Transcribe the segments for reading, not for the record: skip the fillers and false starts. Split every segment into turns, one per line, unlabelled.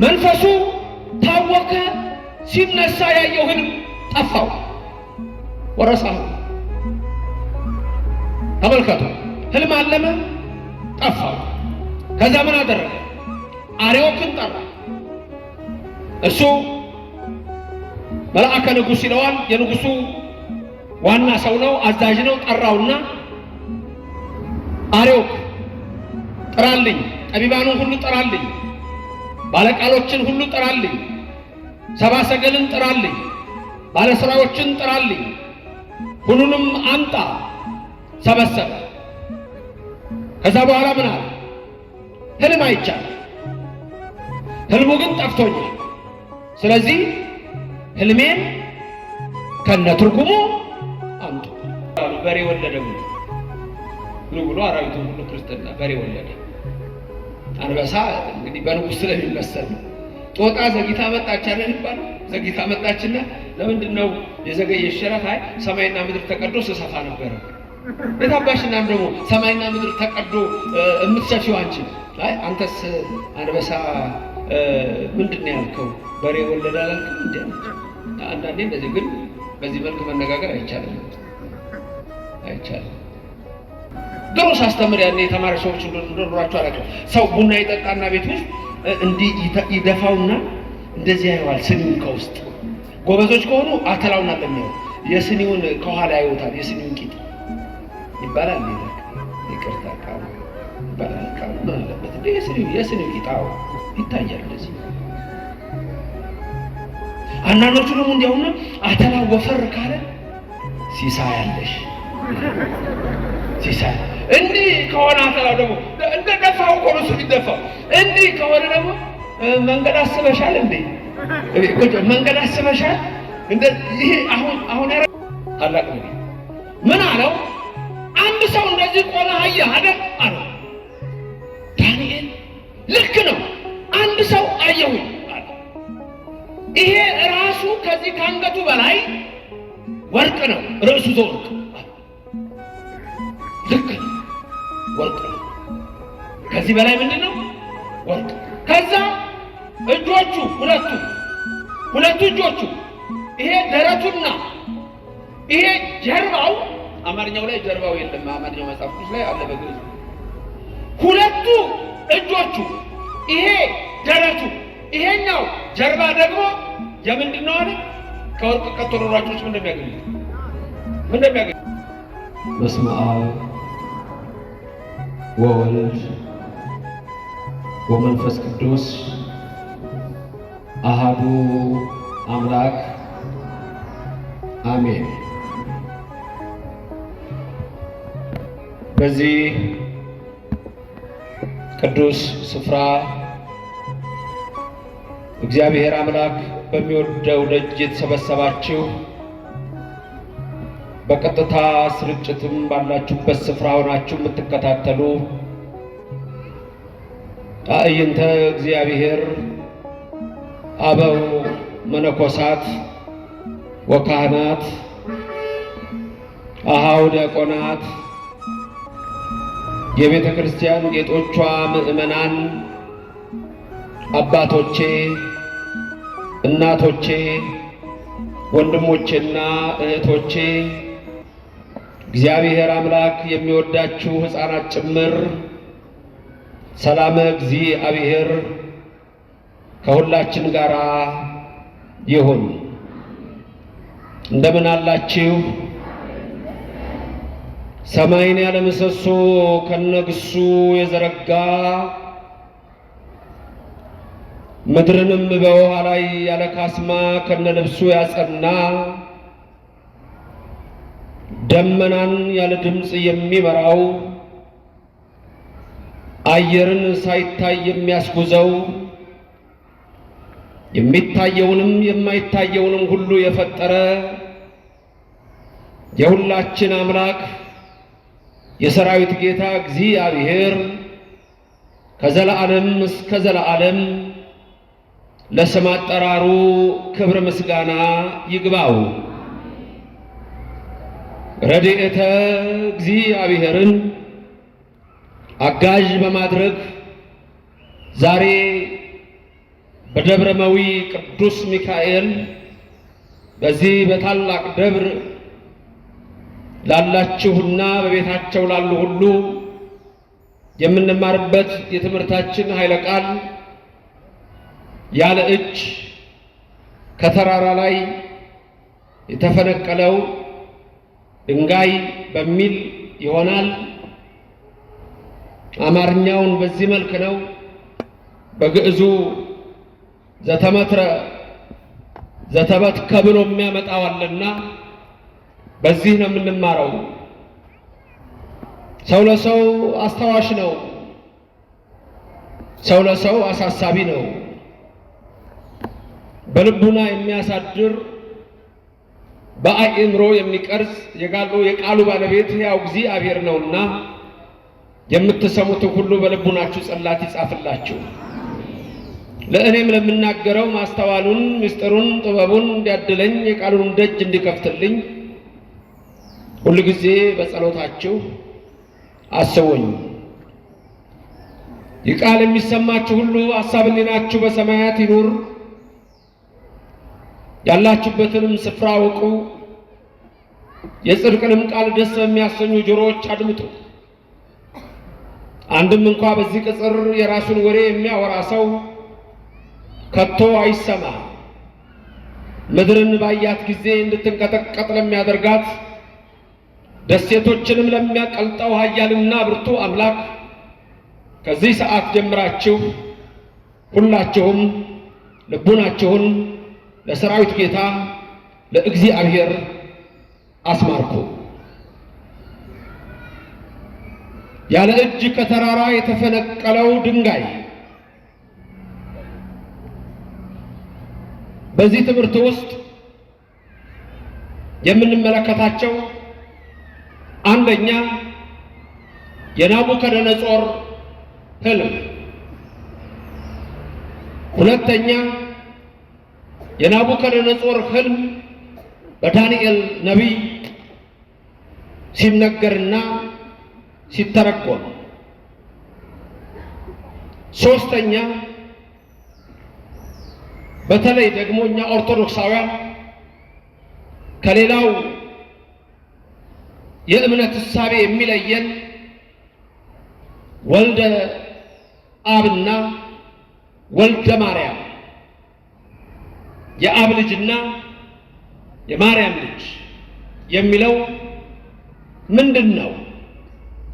መንፈሱ ታወከ። ሲነሳ ያየው ህልም ጠፋው፣ ወረሳው። ተመልከቱ፣ ህልም አለመ፣ ጠፋው። ከዛ ምን አደረገ? አርዮክን ጠራ። እሱ መልአከ ንጉሥ ይለዋል። የንጉሱ ዋና ሰው ነው፣ አዛዥ ነው። ጠራውና አርዮክ ጥራልኝ፣ ጠቢባኑን ሁሉ ጥራልኝ፣ ባለቃሎችን ሁሉ ጥራልኝ፣ ሰባ ሰገልን ጥራልኝ፣ ባለሥራዎችን ጥራልኝ፣ ሁሉንም አምጣ። ሰበሰበ። ከዛ በኋላ ምን አለ? ህልም አይቻል፣ ህልሙ ግን ጠፍቶኛል። ስለዚህ ህልሜን ከነትርጉሙ አምጡ። በሬ ወለደ ብሎ አራዊቱ ሁሉ ክርስትና በሬ ወለደ። አንበሳ እንግዲህ በንጉሥ ስለሚመሰል ነው። ጦጣ ዘግይታ መጣች አይደል ይባላል። ዘግይታ መጣችና ለምንድነው የዘገየሽ? አይ ሰማይና ምድር ተቀዶ ስሰፋ ነበረ። የታባሽና ደግሞ ሰማይና ምድር ተቀዶ የምትሰፊው አንቺ? አይ አንተስ አንበሳ ምንድነው ያልከው? በሬ ወለደ አላልክም እንዴ? አንዳንዴ እንደዚህ ግን በዚህ መልክ መነጋገር አይቻልም። ድሮ ሳስተምር ያኔ የተማሪ ሰዎች እንደኖራቸው አላውቅም። ሰው ቡና ይጠጣና ቤት ውስጥ እንዲህ ይደፋውና እንደዚህ ያየዋል። ስኒውን ከውስጥ ጎበዞች ከሆኑ አተላውን አለሚያው የስኒውን ከኋላ ያዩታል። የስኒውን ቂጥ ይባላል። ይቅርታ ቃሉ ይባላል። ቃሉ ምን አለበት እንደ የስኒው ቂጣው ይታያል። እንደዚህ አንዳንዶቹ ደግሞ እንዲያውና አተላው ወፈር ካለ ሲሳይ አለሽ ሲሳይ እንዲህ ከሆነ አተላው ደግሞ እንደ ደፋው ቆርሱ ቢደፋው እንዲህ ከሆነ ደግሞ መንገድ አስበሻል እንዴ? መንገድ አስበሻል እንደ ይሄ አሁን ታላቅ ነው። ምን አለው? አንድ ሰው እንደዚህ ቆመ አየህ አይደል አለው። ዳንኤል ልክ ነው፣ አንድ ሰው አየሁኝ አለ። ይሄ ራሱ ከዚህ ከአንገቱ በላይ ወርቅ ነው፣ ርዕሱ ዘወርቅ ልክ ነው፣ ወርቅ ነው። ከዚህ በላይ ምንድን ነው? ወርቅ። ከዛ እጆቹ ሁለቱ እጆቹ ይሄ ደረቱና ይሄ ጀርባው፣ አማርኛው ላይ ጀርባው የለም፣ አማርኛው መጽሐፍ ቅዱስ ላይ አለ በግዕዝ። ሁለቱ እጆቹ ይሄ ደረቱ፣ ይሄኛው ጀርባ ደግሞ የምንድን ነው አለ? ከወርቅ ቀጥሎ ሯጮች ምን እንደሚያገኙ
በስመ አብ ወወልድ ወመንፈስ ቅዱስ አሃዱ አምላክ አሜን። በዚህ ቅዱስ ስፍራ እግዚአብሔር አምላክ በሚወደው ደጅ የተሰበሰባችሁ በቀጥታ ስርጭትም ባላችሁበት ስፍራ ሆናችሁ የምትከታተሉ አእይንተ እግዚአብሔር አበው መነኮሳት ወካህናት፣ አሃው ዲያቆናት፣ የቤተ ክርስቲያን ጌጦቿ ምእመናን፣ አባቶቼ፣ እናቶቼ፣ ወንድሞቼና እህቶቼ፣ እግዚአብሔር አምላክ የሚወዳችሁ ሕፃናት ጭምር ሰላም እግዚአብሔር ከሁላችን ጋር ይሁን። እንደምን አላችሁ? ሰማይን ያለ ምሰሶ ከነግሱ የዘረጋ ምድርንም በውሃ ላይ ያለ ካስማ ከነልብሱ ያጸና ደመናን ያለ ድምፅ የሚመራው አየርን ሳይታይ የሚያስጉዘው የሚታየውንም የማይታየውንም ሁሉ የፈጠረ የሁላችን አምላክ የሰራዊት ጌታ እግዚአብሔር ከዘላለም እስከ ዘላለም ለስም አጠራሩ ክብር ምስጋና ይግባው። ረድኤተ እግዚአብሔርን አጋዥ በማድረግ ዛሬ በደብረመዊ ቅዱስ ሚካኤል በዚህ በታላቅ ደብር ላላችሁና በቤታቸው ላሉ ሁሉ የምንማርበት የትምህርታችን ኃይለ ቃል ያለ እጅ ከተራራ ላይ የተፈነቀለው ድንጋይ በሚል ይሆናል። አማርኛውን በዚህ መልክ ነው። በግዕዙ ዘተመትረ ዘተበትከ ብሎ የሚያመጣዋልና በዚህ ነው የምንማረው። ሰው ለሰው አስታዋሽ ነው። ሰው ለሰው አሳሳቢ ነው። በልቡና የሚያሳድር በአእምሮ የሚቀርጽ የቃሉ ባለቤት ሕያው እግዚአብሔር ነውና የምትሰሙት ሁሉ በልቡናችሁ ጽላት ይጻፍላችሁ። ለእኔም ለምናገረው ማስተዋሉን ምስጢሩን ጥበቡን እንዲያድለኝ የቃሉን ደጅ እንዲከፍትልኝ ሁሉ ጊዜ በጸሎታችሁ አስቡኝ። ይህ ቃል የሚሰማችሁ ሁሉ ሐሳብ ሕሊናችሁ በሰማያት ይኑር። ያላችሁበትንም ስፍራ አውቁ። የጽድቅንም ቃል ደስ በሚያሰኙ ጆሮዎች አድምጡ። አንድም እንኳ በዚህ ቅጽር የራሱን ወሬ የሚያወራ ሰው ከቶ አይሰማ። ምድርን ባያት ጊዜ እንድትንቀጠቀጥ ለሚያደርጋት ደሴቶችንም ለሚያቀልጠው ኃያልና ብርቱ አምላክ ከዚህ ሰዓት ጀምራችሁ ሁላችሁም ልቡናችሁን ለሰራዊት ጌታ ለእግዚአብሔር አስማርኩ። ያለ እጅ ከተራራ የተፈነቀለው ድንጋይ። በዚህ ትምህርት ውስጥ የምንመለከታቸው አንደኛ የናቡከደነጾር ሕልም፣ ሁለተኛ የናቡከደነጾር ሕልም በዳንኤል ነቢይ ሲነገርና ሲተረጎም፣ ሶስተኛ በተለይ ደግሞ እኛ ኦርቶዶክሳውያን ከሌላው የእምነት እሳቤ የሚለየን ወልደ አብና ወልደ ማርያም የአብ ልጅና የማርያም ልጅ የሚለው ምንድን ነው?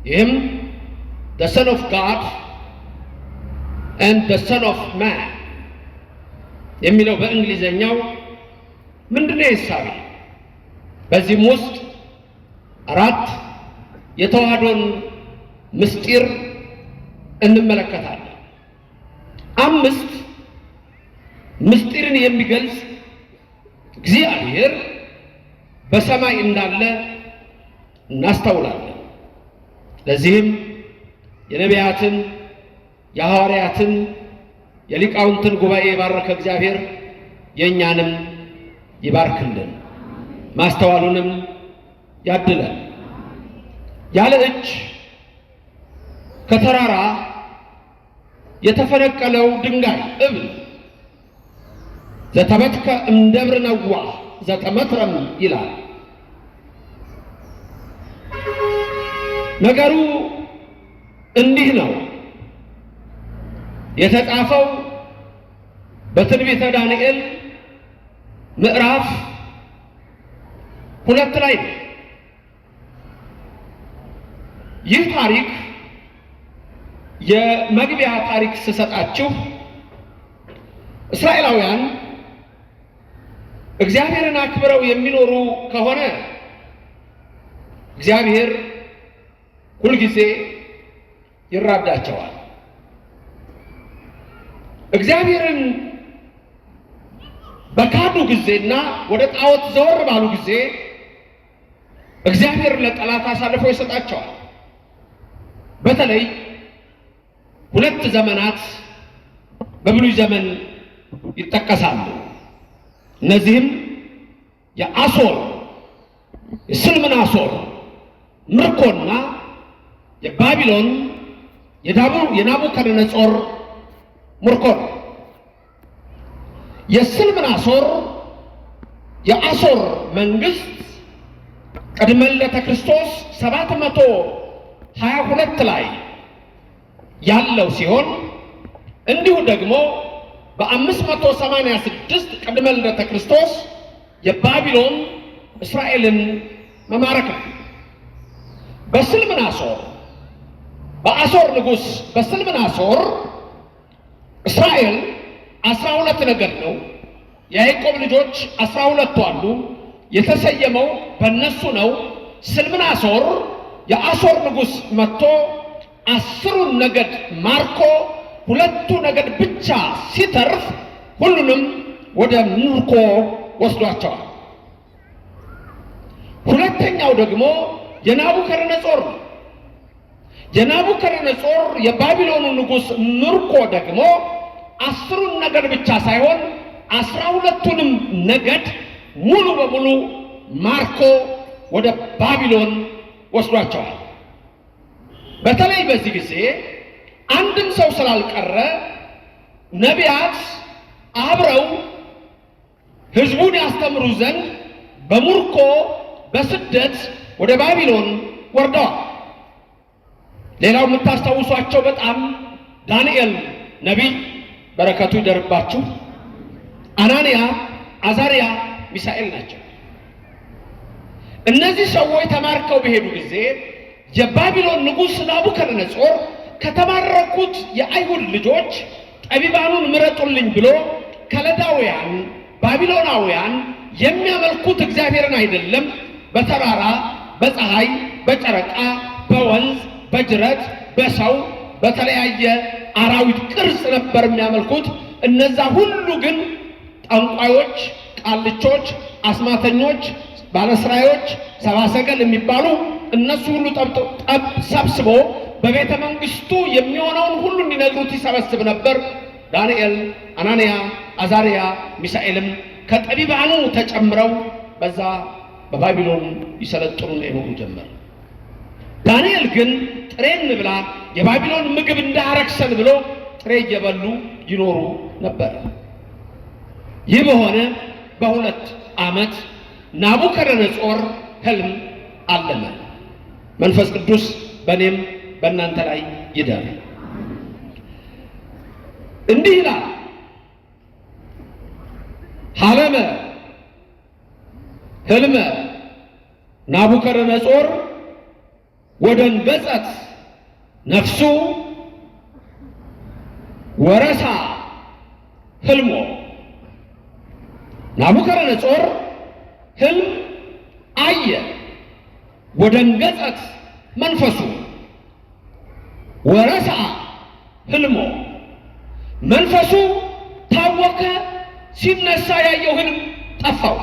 ይህም the son of God and the son of man የሚለው በእንግሊዘኛው ምንድነው የሳቢ? በዚህም ውስጥ አራት የተዋህዶን ምስጢር እንመለከታለን። አምስት ምስጢርን የሚገልጽ እግዚአብሔር በሰማይ እንዳለ እናስተውላለን። ለዚህም የነቢያትን የሐዋርያትን የሊቃውንትን ጉባኤ የባረከ እግዚአብሔር የእኛንም ይባርክልን፣ ማስተዋሉንም ያድለን። ያለ እጅ ከተራራ የተፈነቀለው ድንጋይ እብል ዘተበትከ እምደብረ ነዋሕ ዘተመትረም ይላል። ነገሩ እንዲህ ነው። የተጻፈው በትንቢተ ዳንኤል ምዕራፍ 2 ላይ ነው። ይህ ታሪክ የመግቢያ ታሪክ ስሰጣችሁ እስራኤላውያን እግዚአብሔርን አክብረው የሚኖሩ ከሆነ እግዚአብሔር ሁልጊዜ ይራዳቸዋል። እግዚአብሔርን በካዱ ጊዜና ወደ ጣዖት ዘወር ባሉ ጊዜ እግዚአብሔር ለጠላት አሳልፎ ይሰጣቸዋል። በተለይ 2 ዘመናት በብሉይ ዘመን ይጠቀሳሉ። እነዚህም የአሶር የስልምናሶር ምርኮና የባቢሎን የናቡከደነጾር ምርኮ ነው። የስልምናሶር የአሶር መንግስት ቅድመ ልደተ ክርስቶስ 722 ላይ ያለው ሲሆን እንዲሁ ደግሞ በ586 ቅድመ ልደተ ክርስቶስ የባቢሎን እስራኤልን መማረክ ነው። በስልምናሶር በአሶር ንጉሥ በስልምናሶር እስራኤል 12 ነገድ ነው። የያዕቆብ ልጆች 12 አሉ። የተሰየመው በእነሱ ነው። ስልምናሶር የአሶር ንጉሥ መጥቶ 10ሩን ነገድ ማርኮ 2ቱ ነገድ ብቻ ሲተርፍ ሁሉንም ወደ ምርኮ ወስዷቸዋል። ሁለተኛው ደግሞ የናቡከደነጾር ነው። የናቡከደነጾር የባቢሎኑ ንጉሥ ምርኮ ደግሞ 10ሩን ነገድ ብቻ ሳይሆን 12ቱንም ነገድ ሙሉ በሙሉ ማርኮ ወደ ባቢሎን ወስዷቸዋል። በተለይ በዚህ ጊዜ አንድም ሰው ስላልቀረ ነቢያት አብረው ሕዝቡን ያስተምሩ ዘንድ በምርኮ በስደት ወደ ባቢሎን ወርደዋል። ሌላው የምታስታውሷቸው በጣም ዳንኤል ነቢይ በረከቱ ይደርባችሁ፣ አናንያ፣ አዛርያ፣ ሚሳኤል ናቸው። እነዚህ ሰዎች ተማርከው በሄዱ ጊዜ የባቢሎን ንጉሥ ናቡከደነጾር ከተማረኩት የአይሁድ ልጆች ጠቢባኑን ምረጡልኝ ብሎ ከለዳውያን ባቢሎናውያን የሚያመልኩት እግዚአብሔርን አይደለም፣ በተራራ በፀሐይ በጨረቃ በወንዝ በጅረት በሰው በተለያየ አራዊት ቅርጽ ነበር የሚያመልኩት። እነዛ ሁሉ ግን ጠንቋዮች፣ ቃልቾች፣ አስማተኞች፣ ባለስራዮች፣ ሰባሰገል የሚባሉ እነሱ ሁሉ ሰብስቦ በቤተ መንግስቱ የሚሆነውን ሁሉ እንዲነግሩት ይሰበስብ ነበር። ዳንኤል፣ አናንያ፣ አዛርያ፣ ሚሳኤልም ከጠቢባኑ ተጨምረው በዛ በባቢሎን ይሰለጥኑ ይኖሩ ጀመር። ዳንኤል ግን ጥሬ እንብላ የባቢሎን ምግብ እንዳያረክሰን ብሎ ጥሬ እየበሉ ይኖሩ ነበር። ይህ በሆነ በ2 ዓመት ናቡከደነጾር ሕልም አለመ። መንፈስ ቅዱስ በእኔም በእናንተ ላይ ይደር። እንዲህ ይላል፣ ሐለመ ሕልመ ናቡከደነጾር ወደንገጸት ነፍሱ ወረሳ ሕልሞ። ናቡከደነጾር ሕልም አየ፣ ወደንገጸት መንፈሱ ወረሳ ሕልሞ። መንፈሱ ታወከ፣ ሲነሳ ያየው ሕልም ጠፋው።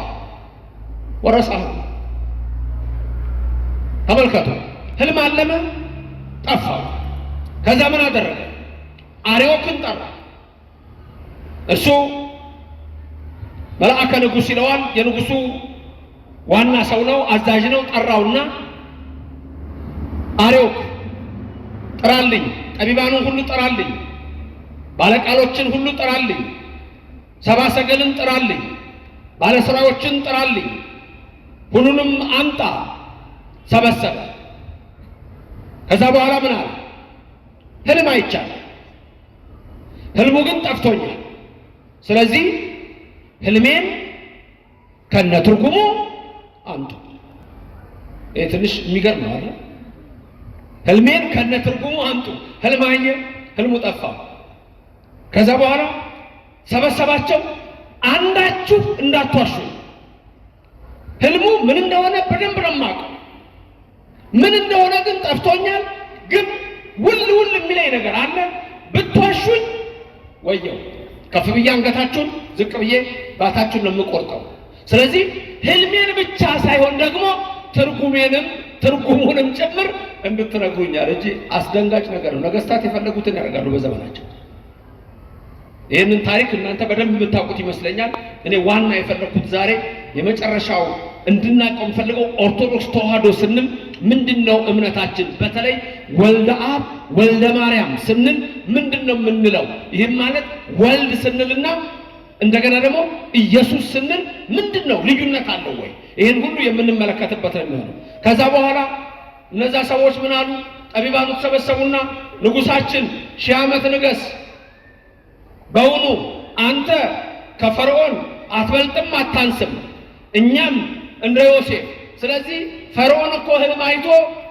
ወረሳ ተመልከቱ፣ ሕልም አለመ፣ ጠፋው። ከዛ ምን አደረገ? አርዮክን ጠራ። እሱ መልአከ ንጉሥ ይለዋል። የንጉሱ ዋና ሰው ነው፣ አዛዥ ነው። ጠራውና አርዮክ ጥራልኝ፣ ጠቢባኑን ሁሉ ጥራልኝ፣ ባለቃሎችን ሁሉ ጥራልኝ፣ ሰባሰገልን ጥራልኝ፣ ባለስራዎችን ጥራልኝ፣ ሁሉንም አምጣ። ሰበሰበ። ከዛ በኋላ ምን አለ? ሕልም አይቻልም፣ ሕልሙ ግን ጠፍቶኛል። ስለዚህ ሕልሜን ከነ ትርጉሙ አምጡ። ይህ ትንሽ የሚገርም ነው አይደል? ሕልሜን ከነ ትርጉሙ አምጡ። ሕልም አየ፣ ሕልሙ ጠፋ። ከዛ በኋላ ሰበሰባቸው። አንዳችሁ እንዳትዋሹ፣ ሕልሙ ምን እንደሆነ በደንብ ነው የማውቀው፣ ምን እንደሆነ ግን ጠፍቶኛል። ግን ውል የሚለኝ ነገር አለ። ብትዋሹኝ ወየው፣ ከፍ ብዬ አንገታችሁን ዝቅ ብዬ ባታችሁን ነው የምቆርጠው። ስለዚህ ሕልሜን ብቻ ሳይሆን ደግሞ ትርጉሙንም ጭምር እንድትነግሩኛል እንጂ አስደንጋጭ ነገር ነው። ነገስታት የፈለጉትን ያደርጋሉ በዘመናቸው። ይህንን ታሪክ እናንተ በደንብ የምታውቁት ይመስለኛል። እኔ ዋና የፈለኩት ዛሬ የመጨረሻው እንድናቀው የምፈልገው ኦርቶዶክስ ተዋህዶ ስንል ምንድነው እምነታችን? በተለይ ወልደ አብ ወልደ ማርያም ስንል ምንድነው የምንለው? ይህም ማለት ወልድ ስንልና እንደገና ደግሞ ኢየሱስ ስንል ምንድነው ልዩነት አለው ወይ? ይሄን ሁሉ የምንመለከትበት ነው የሚሆነው። ከዛ በኋላ እነዛ ሰዎች ምን አሉ? ጠቢባኑ ተሰበሰቡና ንጉሳችን 1000 ዓመት ንገስ፣ በውኑ አንተ ከፈርዖን አትበልጥም አታንስም፣ እኛም እንደ ዮሴፍ። ስለዚህ ፈርዖን እኮ ህልም አይቶ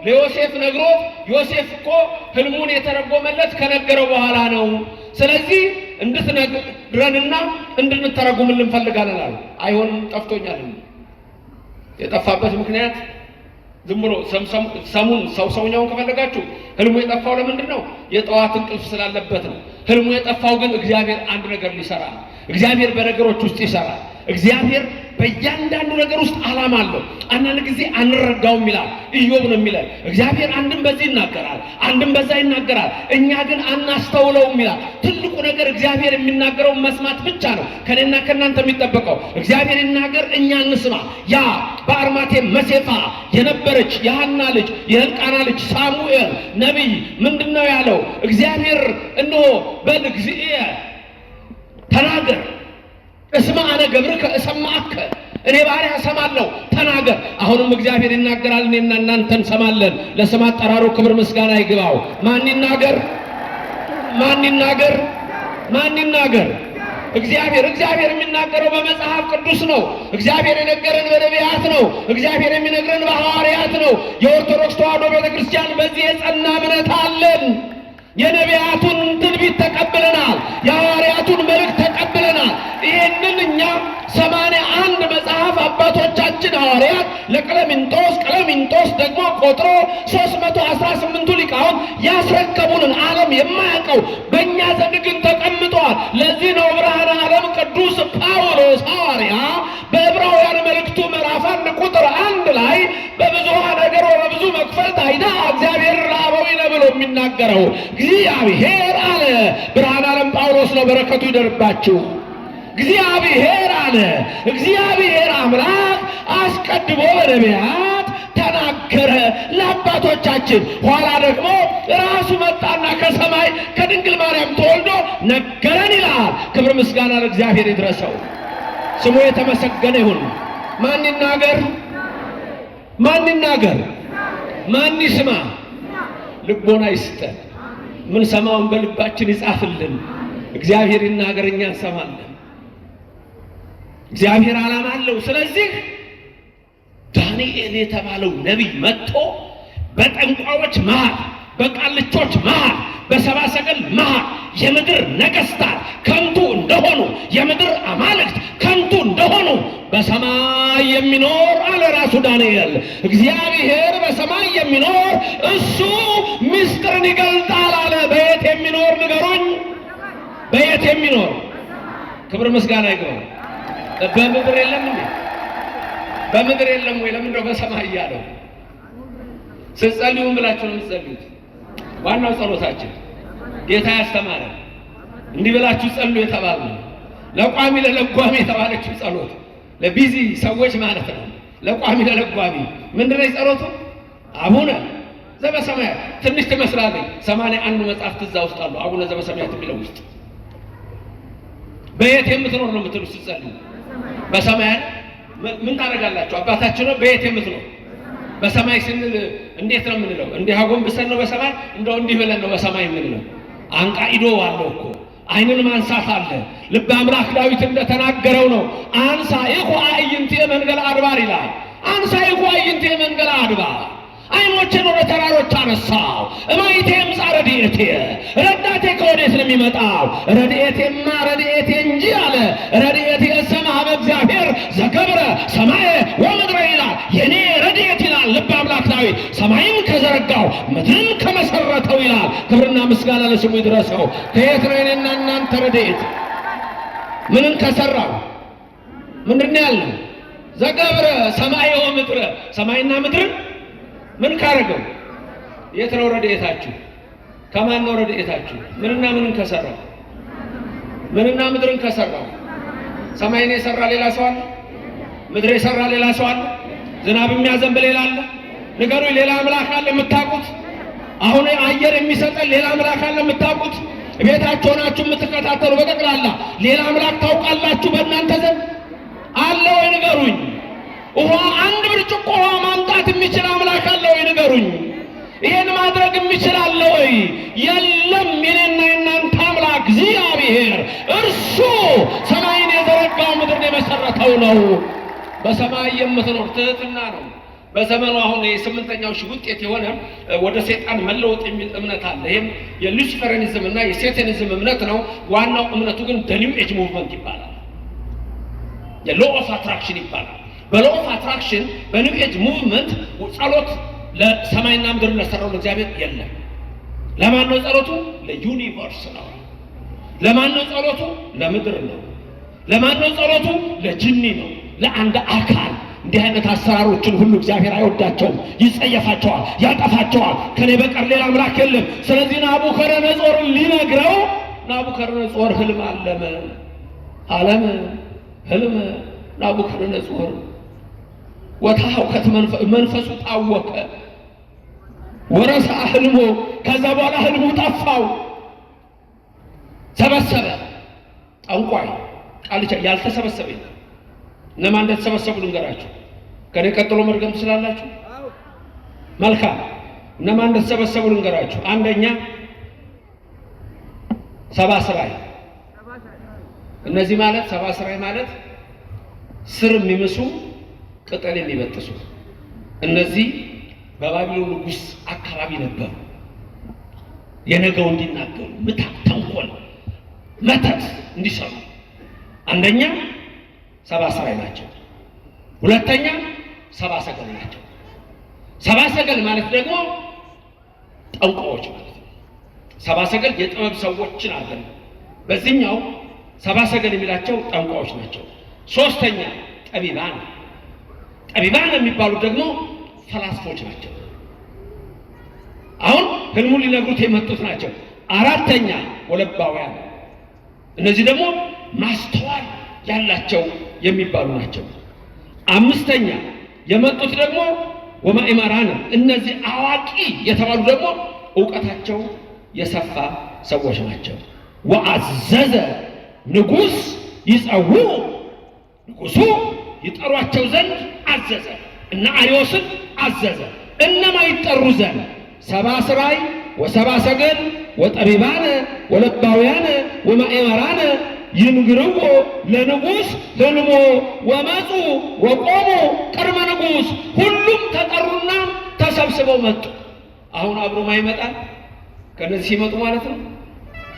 ለዮሴፍ ነግሮት ዮሴፍ እኮ ህልሙን የተረጎመለት ከነገረው በኋላ ነው። ስለዚህ እንድትነግረንና እንድንተረጉምልን እንፈልጋለን አሉ። አይሆንም ጠፍቶኛል። የጠፋበት ምክንያት ዝም ብሎ ሰውኛውን ከፈለጋችሁ ህልሙ የጠፋው ለምንድን ነው? የጠዋት እንቅልፍ ስላለበት ነው። ህልሙ የጠፋው ግን እግዚአብሔር አንድ ነገር ሊሰራ ነው። እግዚአብሔር በነገሮች ውስጥ ይሰራል። እግዚአብሔር በእያንዳንዱ ነገር ውስጥ ዓላማ አለው። አንዳንድ ጊዜ አንረዳውም ይላል ኢዮብ ነው የሚለው። እግዚአብሔር አንድም በዚህ ይናገራል፣ አንድም በዛ ይናገራል፣ እኛ ግን አናስተውለውም ይላል። ትልቁ ነገር እግዚአብሔር የሚናገረውን መስማት ብቻ ነው ከኔና ከናንተ የሚጠበቀው። እግዚአብሔር ይናገር፣ እኛ እንስማ። ያ በአርማቴም መሴፋ የነበረች የሐና ልጅ የሕልቃና ልጅ ሳሙኤል ነቢይ ምንድነው ያለው? እግዚአብሔር እነሆ በል እግዚእ ተናገር እስማ አነ ገብርከ እሰማከ፣ እኔ ባሪያ እሰማለሁ ተናገር። አሁንም እግዚአብሔር ይናገራል፣ እኔና እናንተ እንሰማለን። ለስም አጠራሩ ክብር ምስጋና ይግባው። ማን ይናገር? ማን ይናገር? ማን ይናገር? እግዚአብሔር የሚናገረው በመጽሐፍ ቅዱስ ነው። እግዚአብሔር የነገረን በነቢያት ነው። እግዚአብሔር የሚነግረን በሐዋርያት ነው። የኦርቶዶክስ ተዋሕዶ ቤተክርስቲያን በዚህ የጸና እምነት አለን። የነቢያቱን ትንቢት ተቀብለናል። የሐዋርያቱን መልእክት ተቀብለናል። ይህንን እኛ 81 መጽሐፍ አባቶቻችን ሐዋርያት ለቀለሚንጦስ ደግሞ ቆጥሮ 318ቱ ሊቃውንት ያስረከቡንን ዓለም የማያውቀው በእኛ ዘንድ ግን ተቀምጧል። ለዚህ ነው ብርሃነ ዓለም ቅዱስ ጳውሎስ ሐዋርያ በዕብራውያን መልእክቱ ምዕራፍ 1 ቁጥር 1 ላይ በብዙኃ ነገር ወበብዙ መክፈልት አይዳ እግዚአብሔር ራበዊነ ብሎ የሚናገረው እግዚአብሔር አለ። ብርሃነ ዓለም ጳውሎስ ነው፣ በረከቱ ይደርባችሁ። እግዚአብሔር አለ። እግዚአብሔር አምላክ አስቀድሞ በነቢያት ተናገረ ለአባቶቻችን። ኋላ ደግሞ ራሱ መጣና ከሰማይ ከድንግል ማርያም ተወልዶ ነገረን ይላል። ክብር ምስጋና ለእግዚአብሔር ይድረሰው፣ ስሙ የተመሰገነ ይሁን። ማን ይናገር? ማን ይናገር? ማን ይስማ? ልቦና ይስጠን። ምን ሰማውን በልባችን ይጻፍልን። እግዚአብሔር ይናገር፣ እኛ እንሰማለን። እግዚአብሔር ዓላማ አለው። ስለዚህ ዳንኤል የተባለው ነቢይ መጥቶ በጠንቋዮች መሃል፣ በቃልቾች መሃል፣ በሰባ ሰገል መሃል የምድር ነገስታት ከንቱ እንደሆኑ፣ የምድር አማልክት ከንቱ እንደሆኑ በሰማይ የሚኖር አለ ራሱ ዳንኤል። እግዚአብሔር በሰማይ የሚኖር እሱ ምስጢርን ይገልጣል አለ። በየት የሚኖር ንገሩኝ? በየት የሚኖር? ክብር ምስጋና ይግባው። በምድር የለም እንዴ? በምድር የለም ወይ? ለምን ነው በሰማይ ያለው? ስትጸልዩ ብላችሁ ነው የምትጸልዩት። ዋናው ጸሎታችን ጌታ ያስተማረ እንዲህ ብላችሁ ጸልዩ የተባለ ለቋሚ ለለጓሚ የተባለችው ጸሎት ለቢዚ ሰዎች ማለት ነው። ለቋሚ ለለጓሚ ምንድነው ጸሎቱ? አቡነ ዘበሰማያት ትንሽ ትመስላለች። 81 መጽሐፍት እዛ ውስጥ አሉ። አቡነ ዘበሰማያት የሚለው ውስጥ በየት የምትኖር ነው የምትሉ ስትጸልዩ? በሰማያት ምን ታደርጋላችሁ? አባታችን ነው በየት የምትኖር? በሰማይ ስንል እንዴት ነው የምንለው? እንዲህ አጎንብሰን ነው በሰማይ? እንደው እንዲህ ብለን ነው በሰማይ የምንለው? አንቃኢዶ አለው እኮ ዓይንን ማንሳት አለ። ልበ አምላክ ዳዊት እንደተናገረው ነው። አንሣኢኩ አዕይንቲየ መንገለ አድባር ይላል። አንሣኢኩ አዕይንቲየ መንገለ አድባር፣ ዓይኖቼን ወደ ተራሮች አነሳው። እማይቴ እምጻ ረድኤቴ፣ ረዳቴ ከወዴት ነው የሚመጣው? ረድኤቴማ ረድኤቴ እንጂ አለ። ረድኤቴ እሰማኀበ እግዚአብሔር ዘገብረ ሰማየ ወምድረ ይላል። የኔ ረድኤት ይላል ልበ አምላክ ዳዊት ሰማይን ከዘረጋው ምድርን ከመሰረተው ይላል። ክብርና ምስጋና ለስሙ ይድረሰው። ከየት ነው የኔና እናንተ ረድኤት? ምንን ከሰራው? ምንድን ያለው? ዘገብረ ሰማየ ወምድረ፣ ሰማይና ምድርን ምን ካረገው? የት ነው ረድኤታችሁ? ከማን ነው ረድኤታችሁ? ምንና ምንን ከሰራው? ምንና ምድርን ከሰራው? ሰማይን የሰራ ሌላ ሰው አለ? ምድር የሰራ ሌላ ሰው አለ? ዝናብ የሚያዘንብ ሌላ አለ? ንገሩኝ። ሌላ አምላክ አለ የምታውቁት? አሁን አየር የሚሰጠን ሌላ አምላክ አለ የምታውቁት? ቤታችሁ ሆናችሁ የምትከታተሉ በጠቅላላ ሌላ አምላክ ታውቃላችሁ? በእናንተ ዘንድ አለ ወይ ንገሩኝ። ውሃ አንድ ብርጭቆ ውሃ ማምጣት የሚችል አምላክ አለ ወይ ንገሩኝ። ይሄን ማድረግ የሚችል አለ ወይ? የለም። የኔና የናንተ አምላክ እግዚአብሔር እርሱ ሰማይን የዘረጋው ምድርን የመሰረተው ነው። በሰማይ የምትኖር ትህትና ነው። በዘመኑ አሁን የስምንተኛው ሺህ ውጤት የሆነ ወደ ሰይጣን መለወጥ የሚል እምነት አለ። ይህም የሉሲፈሪያኒዝም እና የሴታኒዝም እምነት ነው። ዋናው እምነቱ ግን ኒው ኤጅ ሙቭመንት ይባላል። የሎ ኦፍ አትራክሽን ይባላል። በሎ ኦፍ አትራክሽን በኒው ኤጅ ሙቭመንት ጸሎት ለሰማይና ምድር ለሰራው ለእግዚአብሔር የለም። ለማን ነው ጸሎቱ? ለዩኒቨርስ ነው። ለማን ነው ጸሎቱ? ለምድር ነው። ለማን ነው ጸሎቱ? ለጅኒ ነው፣ ለአንድ አካል። እንዲህ አይነት አሰራሮችን ሁሉ እግዚአብሔር አይወዳቸውም፣ ይጸየፋቸዋል፣ ያጠፋቸዋል። ከኔ በቀር ሌላ አምላክ የለም። ስለዚህ ናቡከደነጾርን ሊነግረው ናቡከደነጾር ህልም አለመ ህልም ናቡከደነጾር ወታውከት መንፈሱ ታወከ ወረሳ ህልሞ። ከዛ በኋላ ህልሙ ጠፋው። ሰበሰበ ጠንቋይ ቃልቻ ያልተሰበሰበ እነማን እንደተሰበሰቡ ልንገራችሁ። ከኔ ቀጥሎ መድገም ትችላላችሁ። መልካም። እነማን እንደተሰበሰቡ ልንገራችሁ። አንደኛ ሰብአ ሰራይ። እነዚህ ማለት ሰብአ ሰራይ ማለት ስር የሚምሱ ቅጠል የሚበጥሱ እነዚህ በባቢሎን ንጉሥ አካባቢ ነበሩ። የነገው እንዲናገሩ ምታት፣ ተንኮል፣ መተት እንዲሰሩ አንደኛ ሰብአ ሰራይ ናቸው። ሁለተኛ ሰብአ ሰገል ናቸው። ሰብአ ሰገል ማለት ደግሞ ጠንቋዮች ማለት ነው። ሰብአ ሰገል የጥበብ ሰዎችን አለ። በዚህኛው ሰብአ ሰገል የሚላቸው ጠንቋዮች ናቸው። ሶስተኛ ጠቢባን። ጠቢባን የሚባሉት ደግሞ ፈላስፎች ናቸው። አሁን ህልሙን ሊነግሩት የመጡት ናቸው። አራተኛ ወለባውያን። እነዚህ ደግሞ ማስተዋል ያላቸው የሚባሉ ናቸው። አምስተኛ የመጡት ደግሞ ወማእመራን። እነዚህ አዋቂ የተባሉ ደግሞ ዕውቀታቸው የሰፋ ሰዎች ናቸው። ወአዘዘ ንጉሥ ይጸውዑ። ንጉሡ ይጠሯቸው ዘንድ አዘዘ። እነ አርዮስን አዘዘ። እነማ ይጠሩ ዘንድ ሰብአ ሰራይ ወሰብአ ሰገል ወጠቢባን ወለባውያን ወማእመራን ይንግርዎ ለንጉሥ ህልሞ ወመፁ ወቆሙ ቅድመ ንጉሥ። ሁሉም ተጠሩና ተሰብስበው መጡ። አሁን አብሮ ማይመጣል ከነዚህ ሲመጡ ማለት ነው።